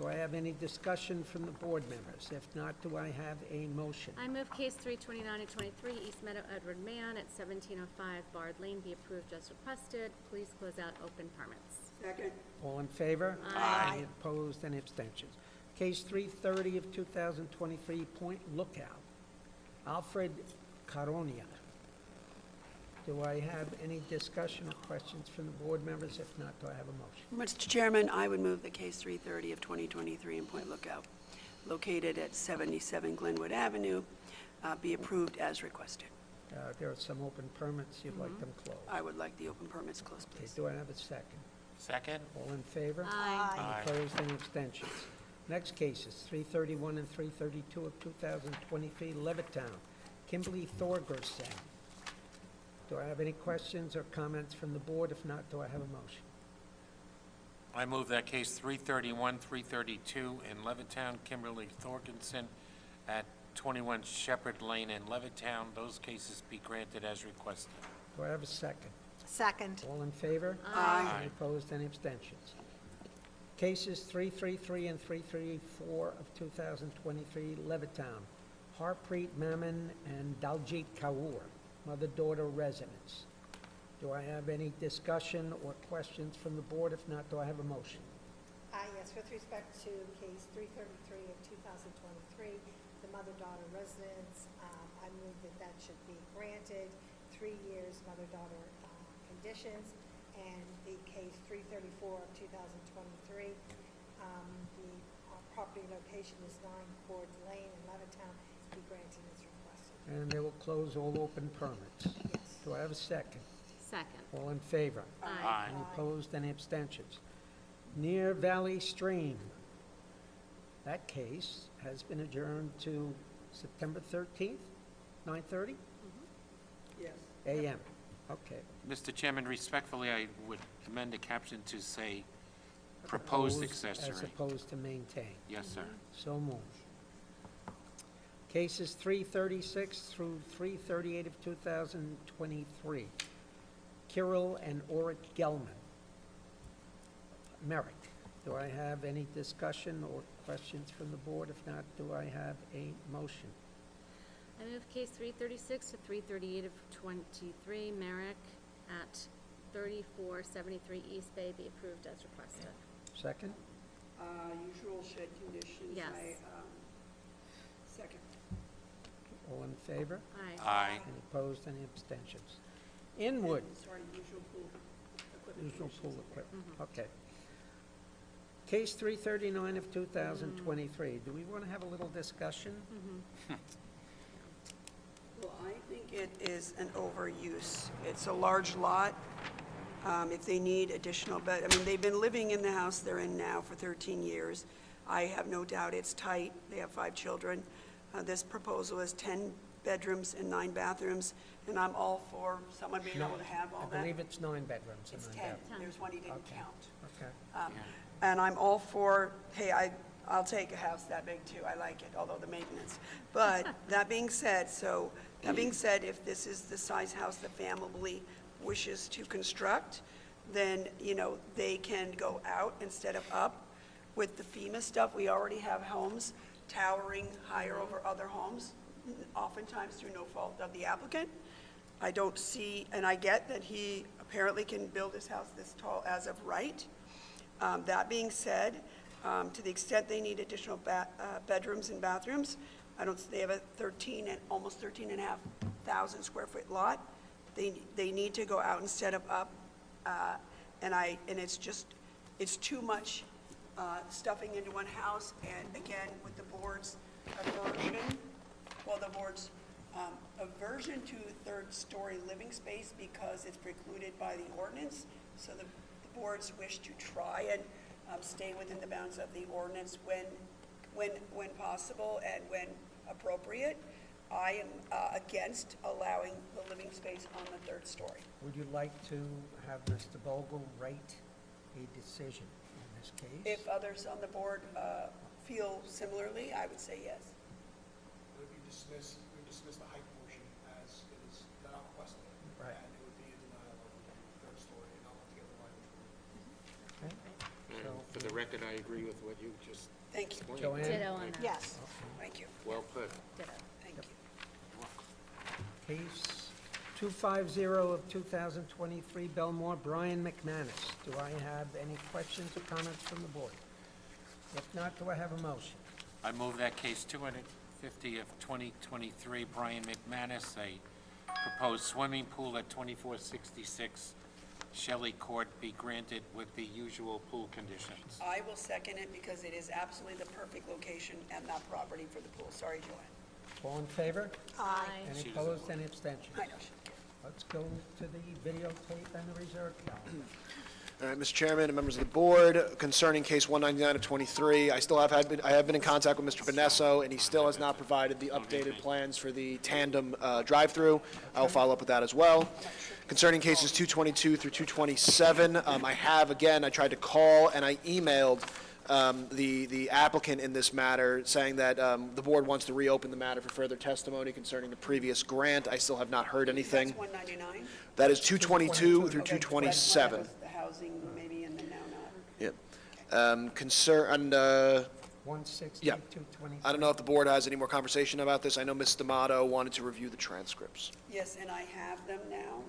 Do I have any discussion from the board members? If not, do I have a motion? I move case 329 of 23 East Meadow Edward Mann at 1705 Bard Lane be approved as requested. Please close out open permits. Second. All in favor? Aye. Any opposed, any abstentions? Case 330 of 2023, Point Lookout, Alfred Caronia. Do I have any discussion or questions from the board members? If not, do I have a motion? Mr. Chairman, I would move the case 330 of 2023 in Point Lookout, located at 77 Glenwood Avenue, be approved as requested. There are some open permits. You'd like them closed. I would like the open permits closed, Okay, please. do I have a second? Second. All in favor? Aye. Any opposed, any abstentions? Next cases, 331 and 332 of 2023, Levittown, Kimberly Thorgerson. Do I have any questions or comments from the board? If not, do I have a motion? I move that case 331, 332 in Levittown, Kimberly Thorkinson at 21 Shepherd Lane in Levittown. Those cases be granted as requested. Do I have a second? Second. All in favor? Aye. Any opposed, any abstentions? Cases 333 and 334 of 2023, Levittown, Harpreet Mammon and Daljit Kaur, mother-daughter residence. Do I have any discussion or questions from the board? If not, do I have a motion? Yes, with respect to case 333 of 2023, the mother-daughter residence, I move that that should be granted, 3 years mother-daughter conditions, and the case 334 of 2023, the property location is 9 Cord Lane in Levittown, be granted as requested. And they will close all open permits. Yes. Do I have a second? Second. All in favor? Aye. Any opposed, any abstentions? Near Valley Stream, that case has been adjourned to September 13th, 9:30 Yes. a.m. Okay. Mr. Chairman, respectfully, I would amend the caption to say proposed As accessory. opposed to maintain. Yes, sir. So moved. Cases 336 through 338 of 2023. Kirill and Oric Gelman. Merrick. Do I have any discussion or questions from the board? If not, do I have a motion? I move case 336 to 338 of 23 Merrick at 3473 East Bay be approved as requested. Second? Usual shed conditions. Yes. Second. All in favor? Aye. Aye. Any opposed, any abstentions? Inwood, Sorry, usual pool equipment. usual pool conditions. equipment, okay. Case 339 of 2023, do we want to have a little discussion? Well, I think it is an overuse. It's a large lot. If they need additional bed, I mean, they've been living in the house they're in now for 13 years. I have no doubt it's tight. They have 5 children. This proposal is 10 bedrooms and 9 bathrooms, and I'm all for someone being able to have all I that. believe it's 9 bedrooms and It's 9 10. bathrooms. There's one he didn't Okay. count. Okay. And I'm all for, hey, I'll take a house that big too, I like it, although the maintenance. But that being said, if this is the size house the family wishes to construct, then, you know, they can go out instead of up. With the FEMA stuff, we already have homes towering higher over other homes, oftentimes through no fault of the applicant. I don't see, and I get that he apparently can build his house this tall as of right. That being said, to the extent they need additional bedrooms and bathrooms, they have a 13 and almost 13 and a half thousand square foot lot. They need to go out instead of up, and it's too much stuffing into one house. And again, with the board's aversion to third-story living space because it's precluded by the ordinance. So the board's wish to try and stay within the bounds of the ordinance when possible and when appropriate. I am against allowing the living space on the 3rd story. Would you like to have Mr. Vogel write a decision in this case? If others on the board feel similarly, I would say yes. Would we dismiss the height portion as it is not requested? Right. And it would be a denial of the 3rd story and not altogether violation. Okay. And So- for the record, I agree with what you just Thank you. explained. Joanne? Ditto on that. Yes, thank you. Well put. Ditto. Thank you. Case 250 of 2023, Belmore, Brian McManus. Do I have any questions or comments from the board? If not, do I have a motion? I move that case 250 of 2023, Brian McManus, a proposed swimming pool at 2466 Shelley Court, be granted with the usual pool conditions. I will second it because it is absolutely the perfect location and that property for the pool. Sorry, Joanne. All in favor? Aye. Any She doesn't opposed, vote. any abstentions? I know she did. Let's go to the videotape and the reserve calendar. All right, Mr. Chairman and members of the board, concerning case 199 of 23, I have been in contact with Mr. Benesso, and he still has not provided the updated plans for the tandem drive-through. I will follow up with that as well. Concerning cases 222 through 227, I tried to call and I emailed the applicant in this matter, saying that the board wants to reopen the matter for further testimony concerning the previous grant. I still have not heard anything. That's 199? That is 222 through Okay, 227. that was the housing maybe and then now not. Yep. 160, Yeah. 223. I don't know if the board has any more conversation about this. I know Ms. D'Amato wanted to review the transcripts. Yes, and I have them now.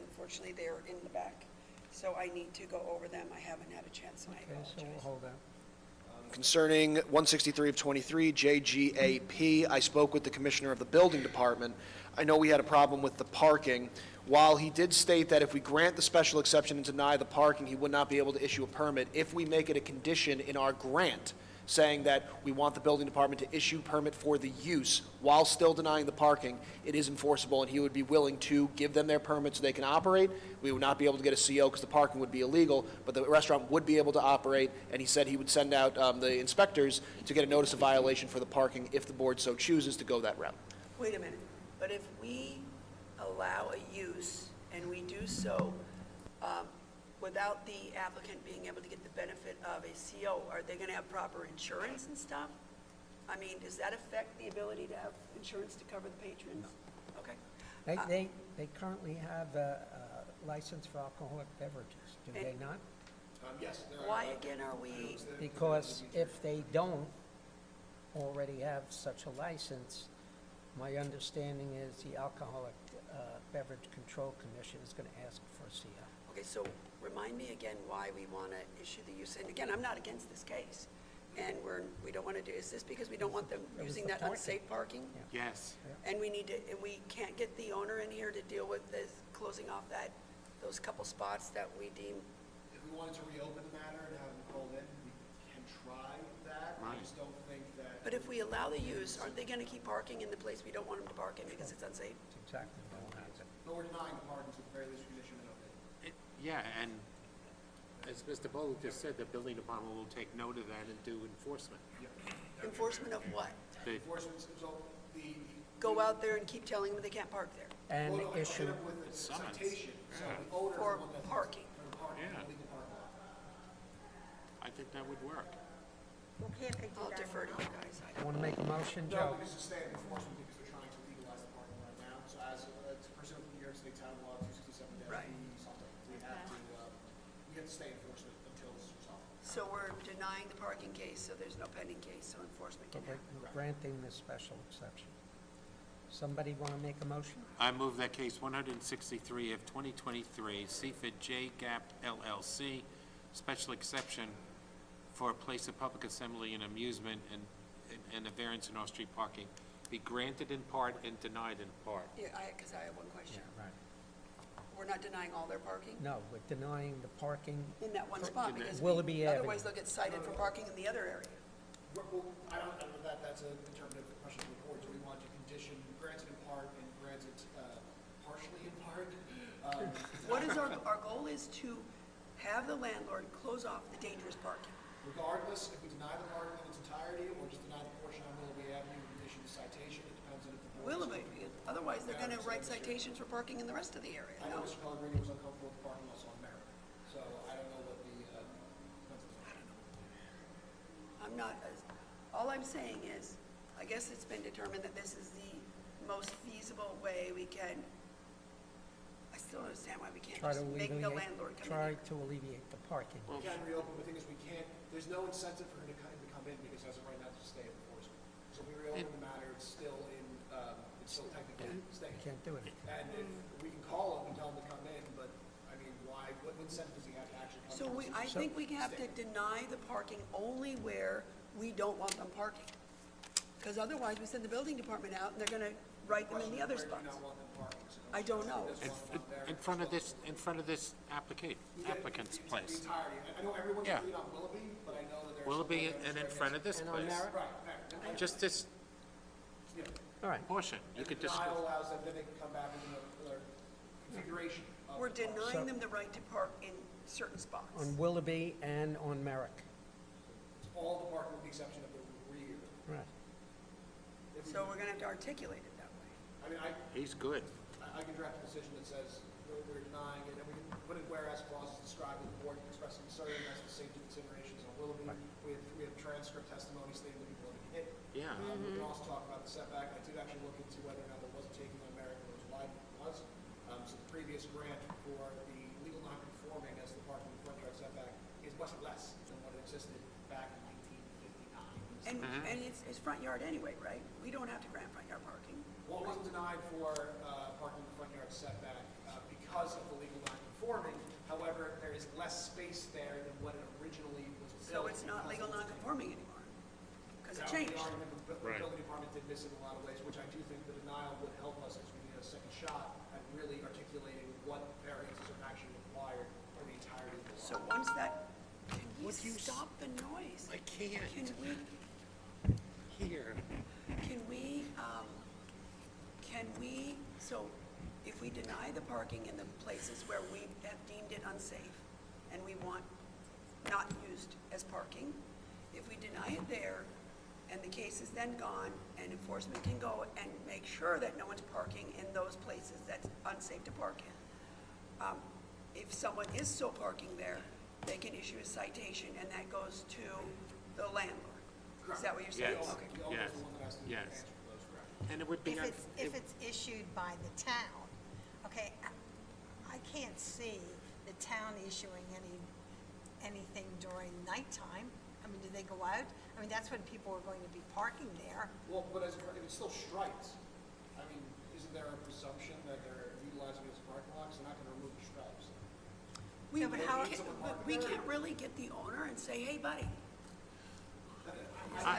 Unfortunately, they're in the back, so I need to go over them. I haven't had a chance, and I Okay, so we'll apologize. hold that. Concerning 163 of 23, JGAP, I spoke with the Commissioner of the Building Department. I know we had a problem with the parking. While he did state that if we grant the special exception and deny the parking, he would not be able to issue a permit, if we make it a condition in our grant saying that we want the building department to issue permit for the use while still denying the parking, it is enforceable, and he would be willing to give them their permit so they can operate. We would not be able to get a CO because the parking would be illegal, but the restaurant would be able to operate, and he said he would send out the inspectors to get a notice of violation for the parking if the board so chooses to go that route. Wait a minute, but if we allow a use and we do so without the applicant being able to get the benefit of a CO, are they gonna have proper insurance and stuff? I mean, does that affect the ability to have insurance to cover the patrons? Okay. They currently have a license for alcoholic beverages, do they not? Yes. Why again are we, Because if they don't already have such a license, My understanding is the Alcoholic Beverage Control Commission is going to ask for a CO. Okay, so remind me again why we want to issue the use, and again, I'm not against this case, and we don't want to do, is this because we don't want them It was using the that parking. unsafe parking? Yes. And we need to, and we can't get the owner in here to deal with this, closing off those couple spots that we deem, If we wanted to reopen the matter and have them called in, we can try that. I just don't think that. but if we allow the use, aren't they going to keep parking in the place we don't want them to park in because it's unsafe? That's exactly what will happen. But we're denying the parking, so at the very least, we can issue an open. Yeah, and as Mr. Bowles just said, the building department will take note of that and do enforcement. Enforcement of what? The- Enforcement, so the. Go out there and keep telling them they can't park there And Well, no, issue, hit them with a Summons. citation, so Yeah. the owner is for the one that's. parking. For the parking, Yeah. illegal parking. I think that would work. Well, can't they do I'll that? defer to you guys. I don't- want to make a motion, No, Joe? because it's stay in enforcement because they're trying to legalize the parking right now. So as, pursuant to New York State Town Law 267 Right. something, we have to stay enforcement until this is resolved. So we're denying the parking case, so there's no pending case, so enforcement can We're happen. granting this special exception. Somebody want to make a motion? I move that case 163 of 2023, Seaford J. Gap LLC, special exception for a place of public assembly and amusement and a variance in off-street parking, be granted in part and denied in part. Yeah, because I have one question. Right. We're not denying all their parking No, we're denying the parking. in that one spot because Willoughby Avenue. otherwise they'll get cited for parking in the other area. Well, I don't know that, that's a determinative question for the board. Do we want to condition granted in part and granted partially in part? What is our goal is to have the landlord close off the dangerous parking. Regardless, if we deny the parking in its entirety or just deny the portion on Willoughby Avenue, we can issue the citation. It depends on if the board. Willoughby, otherwise they're going to write citations for parking in the rest of the area. I know No, Mr. Pellegrini was uncomfortable with the parking also on Merritt, so I don't know what the, I'm not, all I'm saying is, I guess it's been determined that this is the most feasible way we can, I still don't understand why we can't Try to just make the alleviate, landlord come in try here. to alleviate the parking. we can reopen, the thing is we can't, there's no incentive for her to come in because as of right now, it's just stay in enforcement. So if we reopen the matter, it's still in, it's still technically staying. Can't do it. And if we can call him and tell him to come in, but, I mean, why, what incentive does he have to actually come in? So I think we have to deny the parking only where we don't want them parking. Because otherwise, we send the building department out and they're going to write them in the other Where do spots. you not want them parking? So I don't know. In front of this applicant's The place. entirety, I know everyone's Yeah. agreed on Willoughby, but I know that there's. Willoughby and in front of this place. Right, Just this All right. portion. You could just, denial allows them, then they can come back with another configuration of. We're the park. denying them the right to park in certain spots. On Willoughby and on Merrick. All the parking with the exception of the rear. Right. So we're going to have to articulate it that way. I mean, he's good. I can draft a decision that says we're denying it, and we can put in whereas clauses describing the board expressing concern as to safety considerations on Willoughby. We have transcript testimony stating that people have been hit. Yeah. We can also talk about the setback. I did actually look into whether or not there was a taking on Merrick, and it was wide, it was. So the previous grant for the legal non-conforming as the parking front yard setback is much less than what existed back in 1959. And it's front yard anyway, right? We don't have to grant front yard parking. Well, it wasn't denied for parking in the front yard setback because of the legal non-conforming. However, there is less space there than what it originally was built. So it's not legal non-conforming anymore, because it That was changed. the argument the Right. building department did miss in a lot of ways, which I do think the denial would help us as we need a second shot at really articulating what variances are actually required for the entirety of the lot. So once that, can we stop the noise? I can't. Can we, Here. can we, so if we deny the parking in the places where we have deemed it unsafe and we want not used as parking, if we deny it there and the case is then gone and enforcement can go and make sure that no one's parking in those places that's unsafe to park in. If someone is still parking there, they can issue a citation and that goes to the landlord. Is that what you're saying? Yes. Okay. Yes. Yes. And it would be, If it's issued by the town, okay, I can't see the town issuing anything during nighttime. I mean, do they go out? I mean, that's when people are going to be parking there. Well, but if it's still striped, I mean, isn't there a presumption that they're utilizing it as a parking lot, 'cause they're not gonna remove the shrubs? We but how- we can't really get the owner and say, hey, buddy.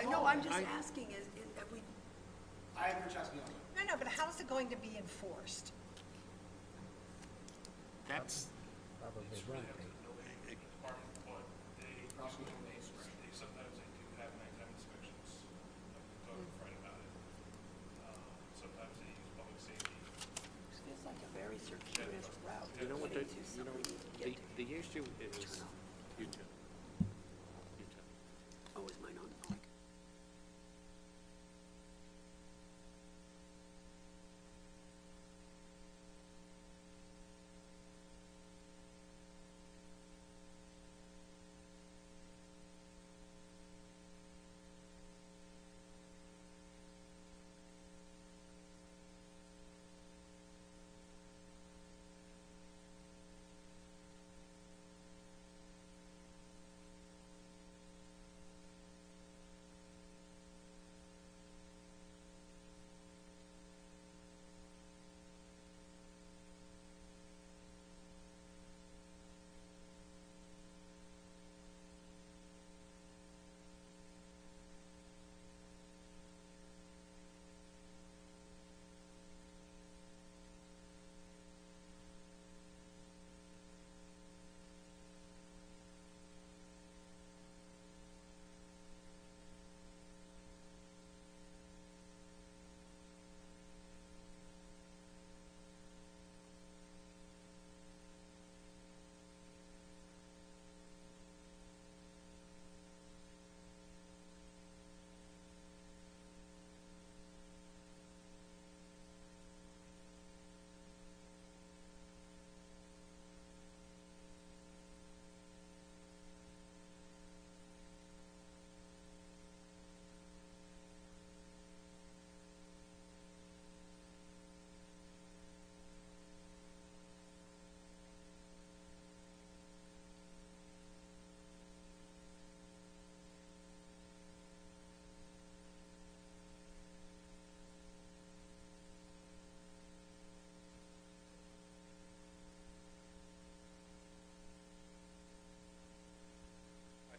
No, I'm just asking, have we, I haven't reached out to the owner. No, but how's it going to be enforced? That's, Sometimes they do have nighttime inspections. Talk to Fred about it. Sometimes they use public safety. feels like a very circuitous route. you know what, getting to somebody to get to. the issue is, you too. Oh, is mine on? Oh,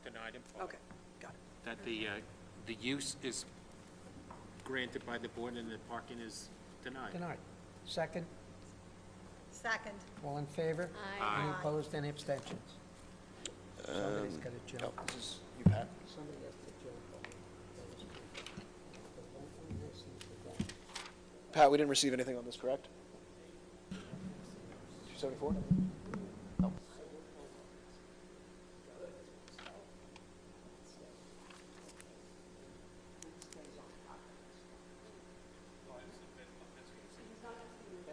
Denied him. Okay, got it. That the use is granted by the board and the parking is denied. Denied. Second, Second. all in favor? Aye. Any opposed, any abstentions? Somebody's got to jump. This is you, Pat. Somebody has to jump. Pat, we didn't receive anything on this, correct? 274? No.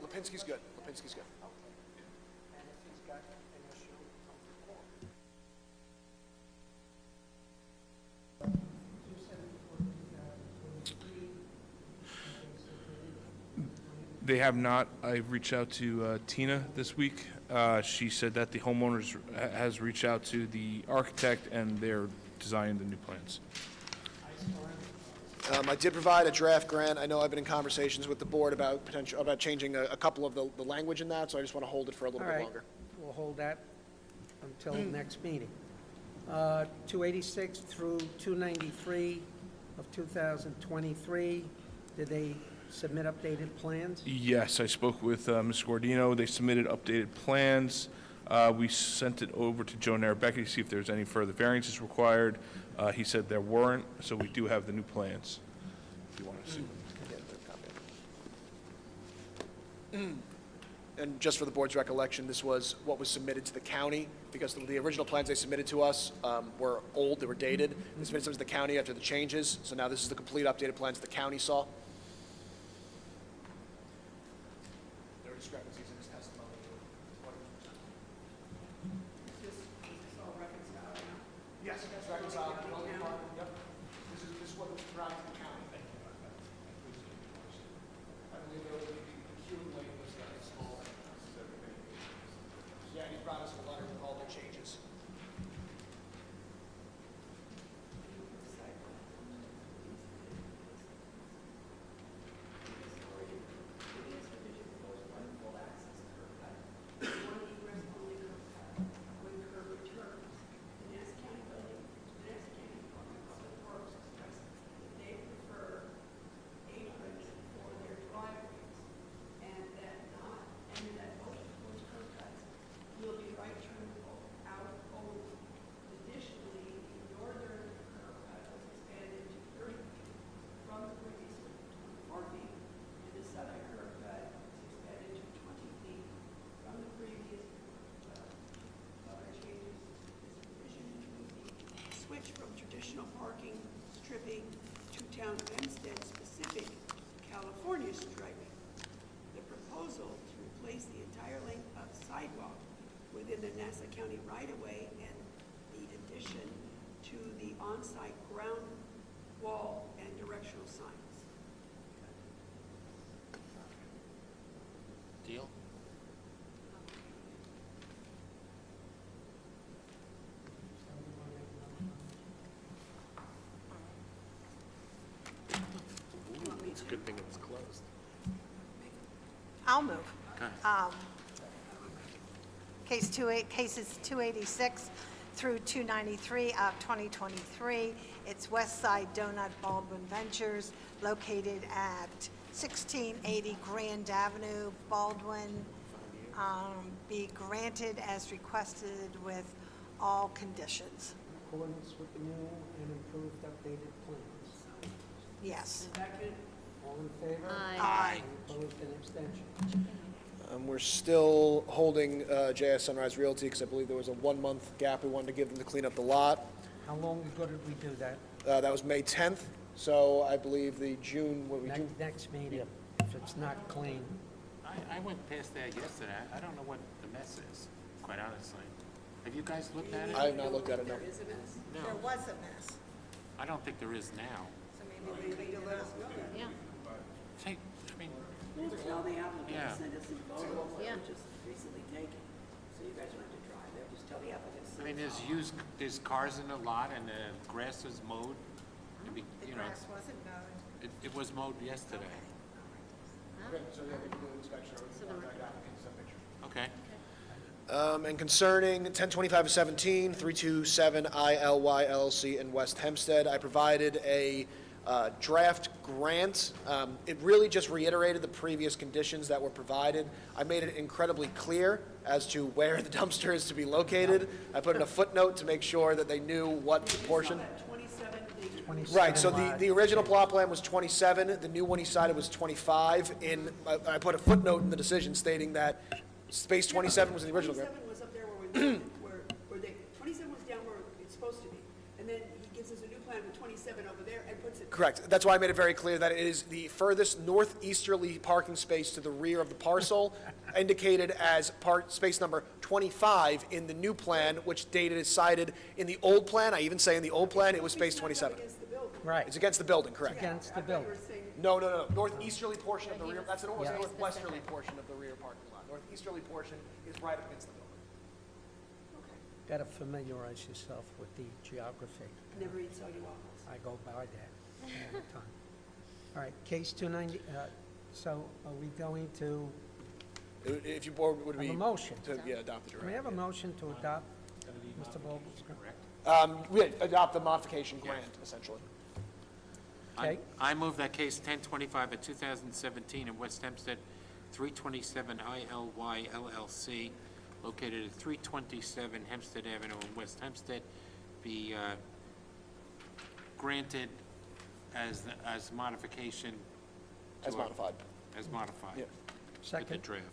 Lipinski's good. Lipinski's good. And if he's got an issue, come to court. They have not. I've reached out to Tina this week. She said that the homeowners has reached out to the architect and they're designing the new plans. I did provide a draft grant. I know I've been in conversations with the board about about changing a couple of the language in that, so I just want to hold it for a little All bit right, longer. we'll hold that until next meeting. 286 through 293 of 2023, did they submit updated plans? Yes, I spoke with Ms. Gordino. They submitted updated plans. We sent it over to Joe Narabecki to see if there's any further variances required. He said there weren't, so we do have the new plans, if you want to see. And just for the board's recollection, this was what was submitted to the county, because the original plans they submitted to us were old, they were dated. They submitted them to the county after the changes, so now this is the complete updated plans the county saw. There are discrepancies in his testimony. Is this all reconciled? Yes, it's reconciled. Yep. This is what was brought to the county. I believe there was a accumulate was small. Yeah, he brought us a letter with all the changes. instead specific California striping. The proposal to replace the entire length of sidewalk within the Nassau County right-of-way and the addition to the on-site ground wall and directional signs. Deal? It's a good thing it was closed. I'll move. Okay. Cases 286 through 293 of 2023. It's West Side Donut Baldwin Ventures located at 1680 Grand Avenue, Baldwin, be granted as requested with all conditions. In accordance with the new and improved updated plans. Yes. All in favor? Aye. Any opposed and abstentions? We're still holding JS Sunrise Realty because I believe there was a 1-month gap we wanted to give them to clean up the lot. How long ago did we do that? That was May 10th, so I believe the June, June? Next meeting, if it's not clean. I went past that yesterday. I don't know what the mess is, quite honestly. Have you guys looked at it? I have not looked at it, no. There is a mess. No. There was a mess. I don't think there is now. So maybe we need a little, Yeah, Take, I mean, We'll tell the applicant Yeah. to send us some photos that Yeah. were just recently taken, so you guys don't have to drive there, just tell the applicant. to I send mean, us there's cars in the lot and the grass is mowed. To be, the you know, grass wasn't mowed. it was mowed yesterday. So yeah, we can do an inspection or we can contact applicants, send pictures. Okay. And concerning 1025-17, 327 ILY LLC in West Hempstead, I provided a draft grant. It really just reiterated the previous conditions that were provided. I made it incredibly clear as to where the dumpster is to be located. I put in a footnote to make sure that they knew what portion. 27 Right, so lots. the original plot plan was 27, the new one he cited was 25. I put a footnote in the decision stating that space 27 was the original grant. 27 was up there where we wanted, where they, 27 was down where it's supposed to be. And then he gives us a new plan with 27 over there and puts it. Correct. That's why I made it very clear that it is the furthest northeasterly parking space to the rear of the parcel, indicated as space number 25 in the new plan, which dated is cited in the old plan. I even say in the old plan, it was space 27. Against the building. Right, It's against the building, correct? against the building. No. Northeasterly portion of the rear, that's an almost northwesterly portion of the rear parking lot. Northeasterly portion is right up against the building. Got to familiarize yourself with the geography. Never eat soggy waffles. I go by that all the time. All right, case 290, so are we going to If you board would have be. a motion? To, yeah, adopt the Do we direct. have a motion to adopt Mr. Vogel's grant? We adopt the modification grant, essentially. Okay. I move that case 1025 of 2017 in West Hempstead, 327 ILY LLC, located at 327 Hempstead Avenue in West Hempstead, be granted as modification. As modified. As modified. Yeah. With the Second, draft.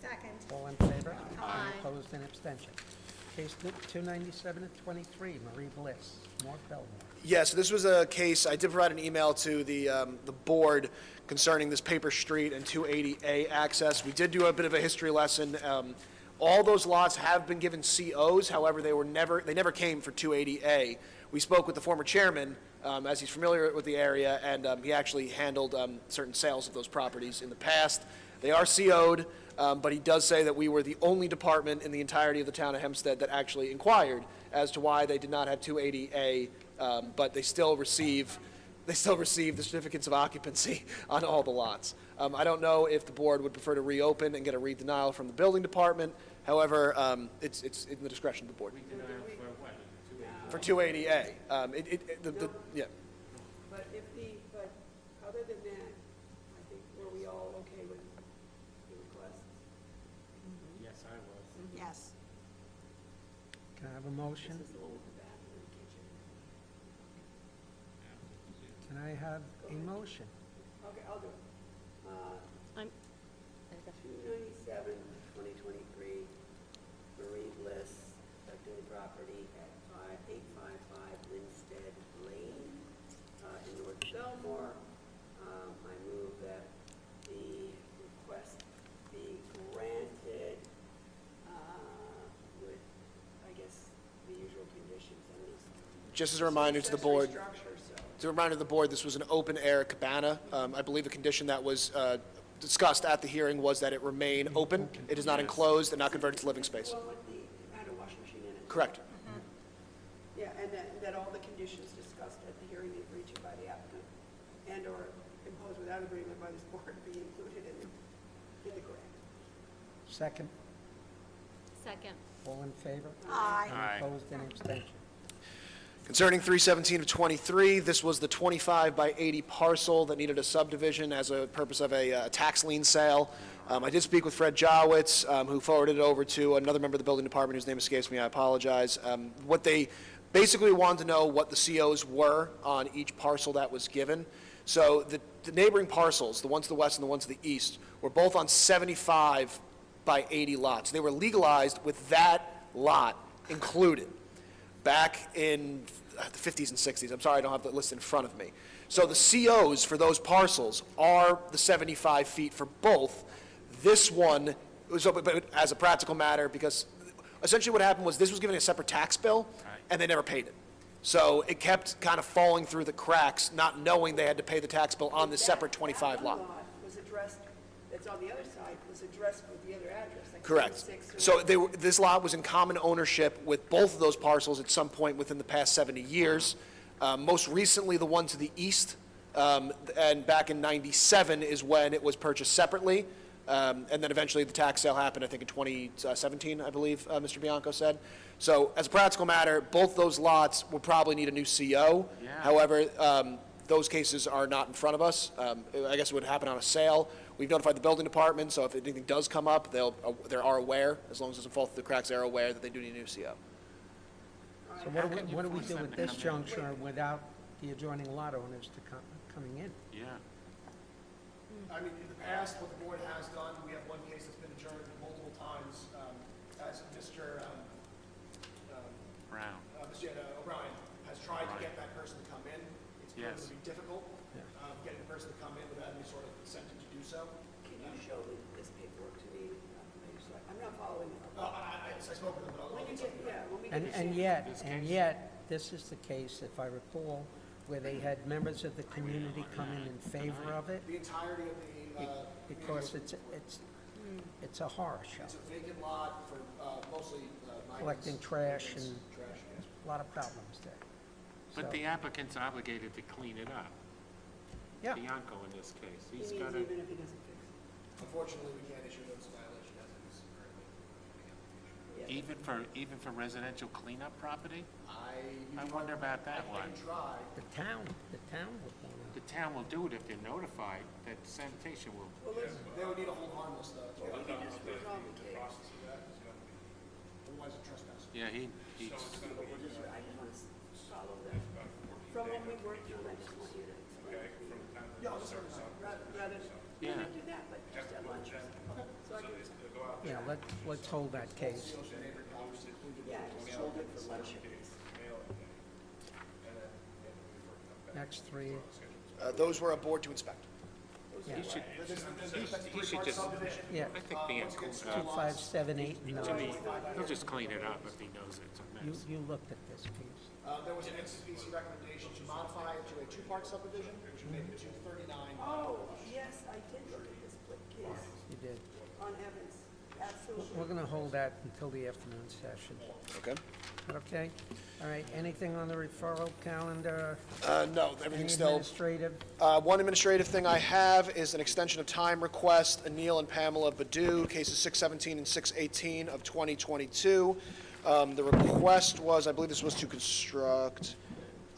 Second. all in favor? Aye. Opposed and abstention. Case 297 and 23, Marie Bliss, North Belmore. Yes, this was a case, I did provide an email to the board concerning this paper street and 280A access. We did do a bit of a history lesson. All those lots have been given COs, however, they never came for 280A. We spoke with the former chairman, as he's familiar with the area, and he actually handled certain sales of those properties in the past. They are CO'd, but he does say that we were the only department in the entirety of the town of Hempstead that actually inquired as to why they did not have 280A, but they still receive the certificates of occupancy on all the lots. I don't know if the board would prefer to reopen and get a re-denial from the building department. However, it's in the discretion of the board. For 280A. Yeah. But but other than that, I think, were we all okay with the request? Yes, I was. Yes. Can I have a motion? This is the one with the bathroom and kitchen. Can I have a motion? Okay, I'll do it. I'm, 297, 2023, Marie Bliss, affecting property at 5855 Linstead Lane in North Belmore, just as a reminder to the board, Accessory structure, so. to remind the board, this was an open-air cabana. I believe a condition that was discussed at the hearing was that it remain open. It is not enclosed and not converted to living space. Well, with the, had a washing machine in it. Correct. Yeah, and that all the conditions discussed at the hearing agreed to by the applicant and/or imposed without agreement by this board be included in the grant. Second, Second. all in favor? Aye. Any opposed, any abstention? Concerning 317 of 23, this was the 25 by 80 parcel that needed a subdivision as a purpose of a tax lien sale. I did speak with Fred Jowitz, who forwarded it over to another member of the building department whose name escapes me, I apologize. What they basically wanted to know what the COs were on each parcel that was given. So the neighboring parcels, the ones to the west and the ones to the east, were both on 75 by 80 lots. They were legalized with that lot included back in the 50s and 60s. I'm sorry I don't have the list in front of me. So the COs for those parcels are the 75 feet for both. This one, but as a practical matter, because essentially what happened was this was given a separate tax bill, and they never paid it. So it kept kind of falling through the cracks, not knowing they had to pay the tax bill on this separate 25 lot. That lot was addressed, that's on the other side, was addressed with the other address, like Correct. 76 or So this lot was in common ownership with both of those parcels at some point within the past 70 years. Most recently, the one to the east, and back in 97 is when it was purchased separately. And then eventually the tax sale happened, I think in 2017, I believe, Mr. Bianco said. So as a practical matter, both those lots will probably need a new CO. However, those cases are not in front of us. I guess it would happen on a sale. We've notified the building department, so if anything does come up, they are aware, as long as it doesn't fall through the cracks, they're aware that they do need a new CO. So what do we do with this juncture without the adjoining lot owners coming in? Yeah. I mean, in the past, what the board has done, we have one case that's been adjourned multiple times, as Mr. Brown. Mr. O'Brien has tried to get that person to come in. It's proven Yes. to be difficult, getting the person to come in without any sort of incentive to do so. Can you show this paperwork to me? I'm not following it. I spoke with him, but When you get, yeah, when we get the And yet, this is the case, if I recall, where they had members of the community come in favor of it, the entirety of the, because it's a horror show. it's a vacant lot for, mostly, Collecting trash and trash, yes. a lot of problems there. But So- the applicant's obligated to clean it up. Yeah. Bianco in this case. He He's means got to, even if he doesn't fix it. Unfortunately, we can't issue those violations as it is currently. even for residential cleanup property? I wonder about that one. can try. The town would want to. The town will do it if they're notified that sanitation will. Well, let's, They would need a hold harmless though. we can just resolve the case. Otherwise, it's trespass. Yeah, he's, I just want to follow that. From what we worked on, I just want you to explain it to me. Yeah, I'll just Rather Yeah. than do that, but just at lunch. So I can, Yeah, let's hold that case. yeah, just hold it for lunch. Next three, Those were a board to inspect. yeah, he should, he should just, yeah, I think Bianco, 2, 5, 7, 8, and 9. he'll just clean it up if he knows it's a mess. You looked at this piece. There was an NCPC recommendation to modify it to a two-part subdivision, which would make it 239. Oh, yes, I did look at this case You did. on Evans. Absolutely. We're going to hold that until the afternoon session. Okay. Okay? All right, anything on the referral calendar? No, Any everything's still. administrative? One administrative thing I have is an extension of time request, Anil and Pamela Badu, cases 617 and 618 of 2022. The request was, I believe this was to construct,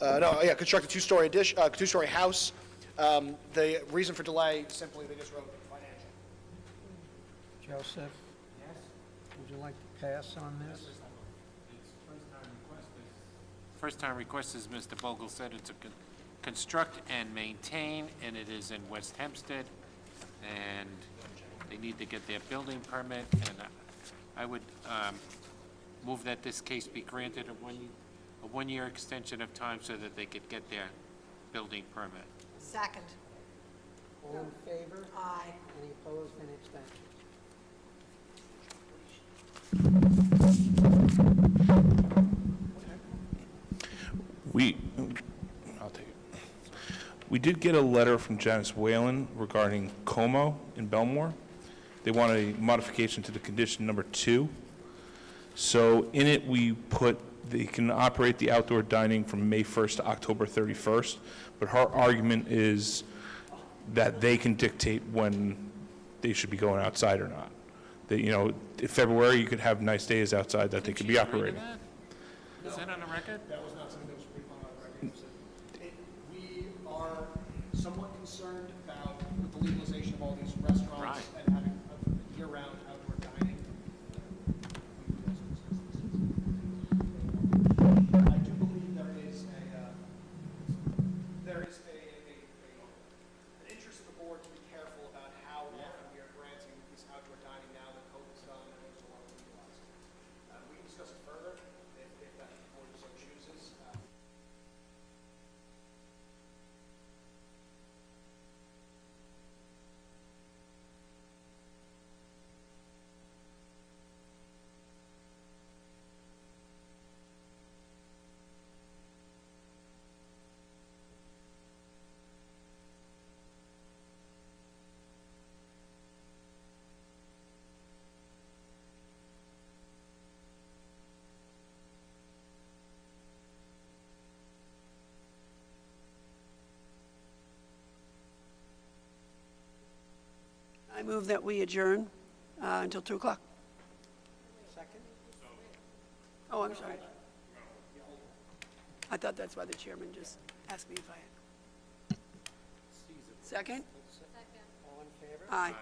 construct a two-story house. The reason for delay, simply they just wrote financial. Joseph? Yes? Would you like to pass on this? First time request, as Mr. Bogle said, it's a construct and maintain, and it is in West Hempstead, and they need to get their building permit, and I would move that this case be granted a one-year extension of time so that they could get their building permit. Second. All in favor? Aye. Any opposed, any abstentions? I'll take it. We did get a letter from Janice Whalen regarding Como in Belmore. They want a modification to the condition number 2. So in it, we put they can operate the outdoor dining from May 1st to October 31st, but her argument is that they can dictate when they should be going outside or not. That, you know, in February, you could have nice days outside that they could be operating. Is that on the record? That was not something that was put on our record. We are somewhat concerned about with the legalization of all these restaurants and having year-round outdoor dining. I do believe there is an interest of the board to be careful about how often we are granting this outdoor dining now that COVID's done and there's a lot of legalized. We can discuss it further if that board so chooses. I move that we adjourn until 2 o'clock. Second? Oh, I'm sorry. I thought that's why the chairman just asked me if I had. Second? All in favor? Aye.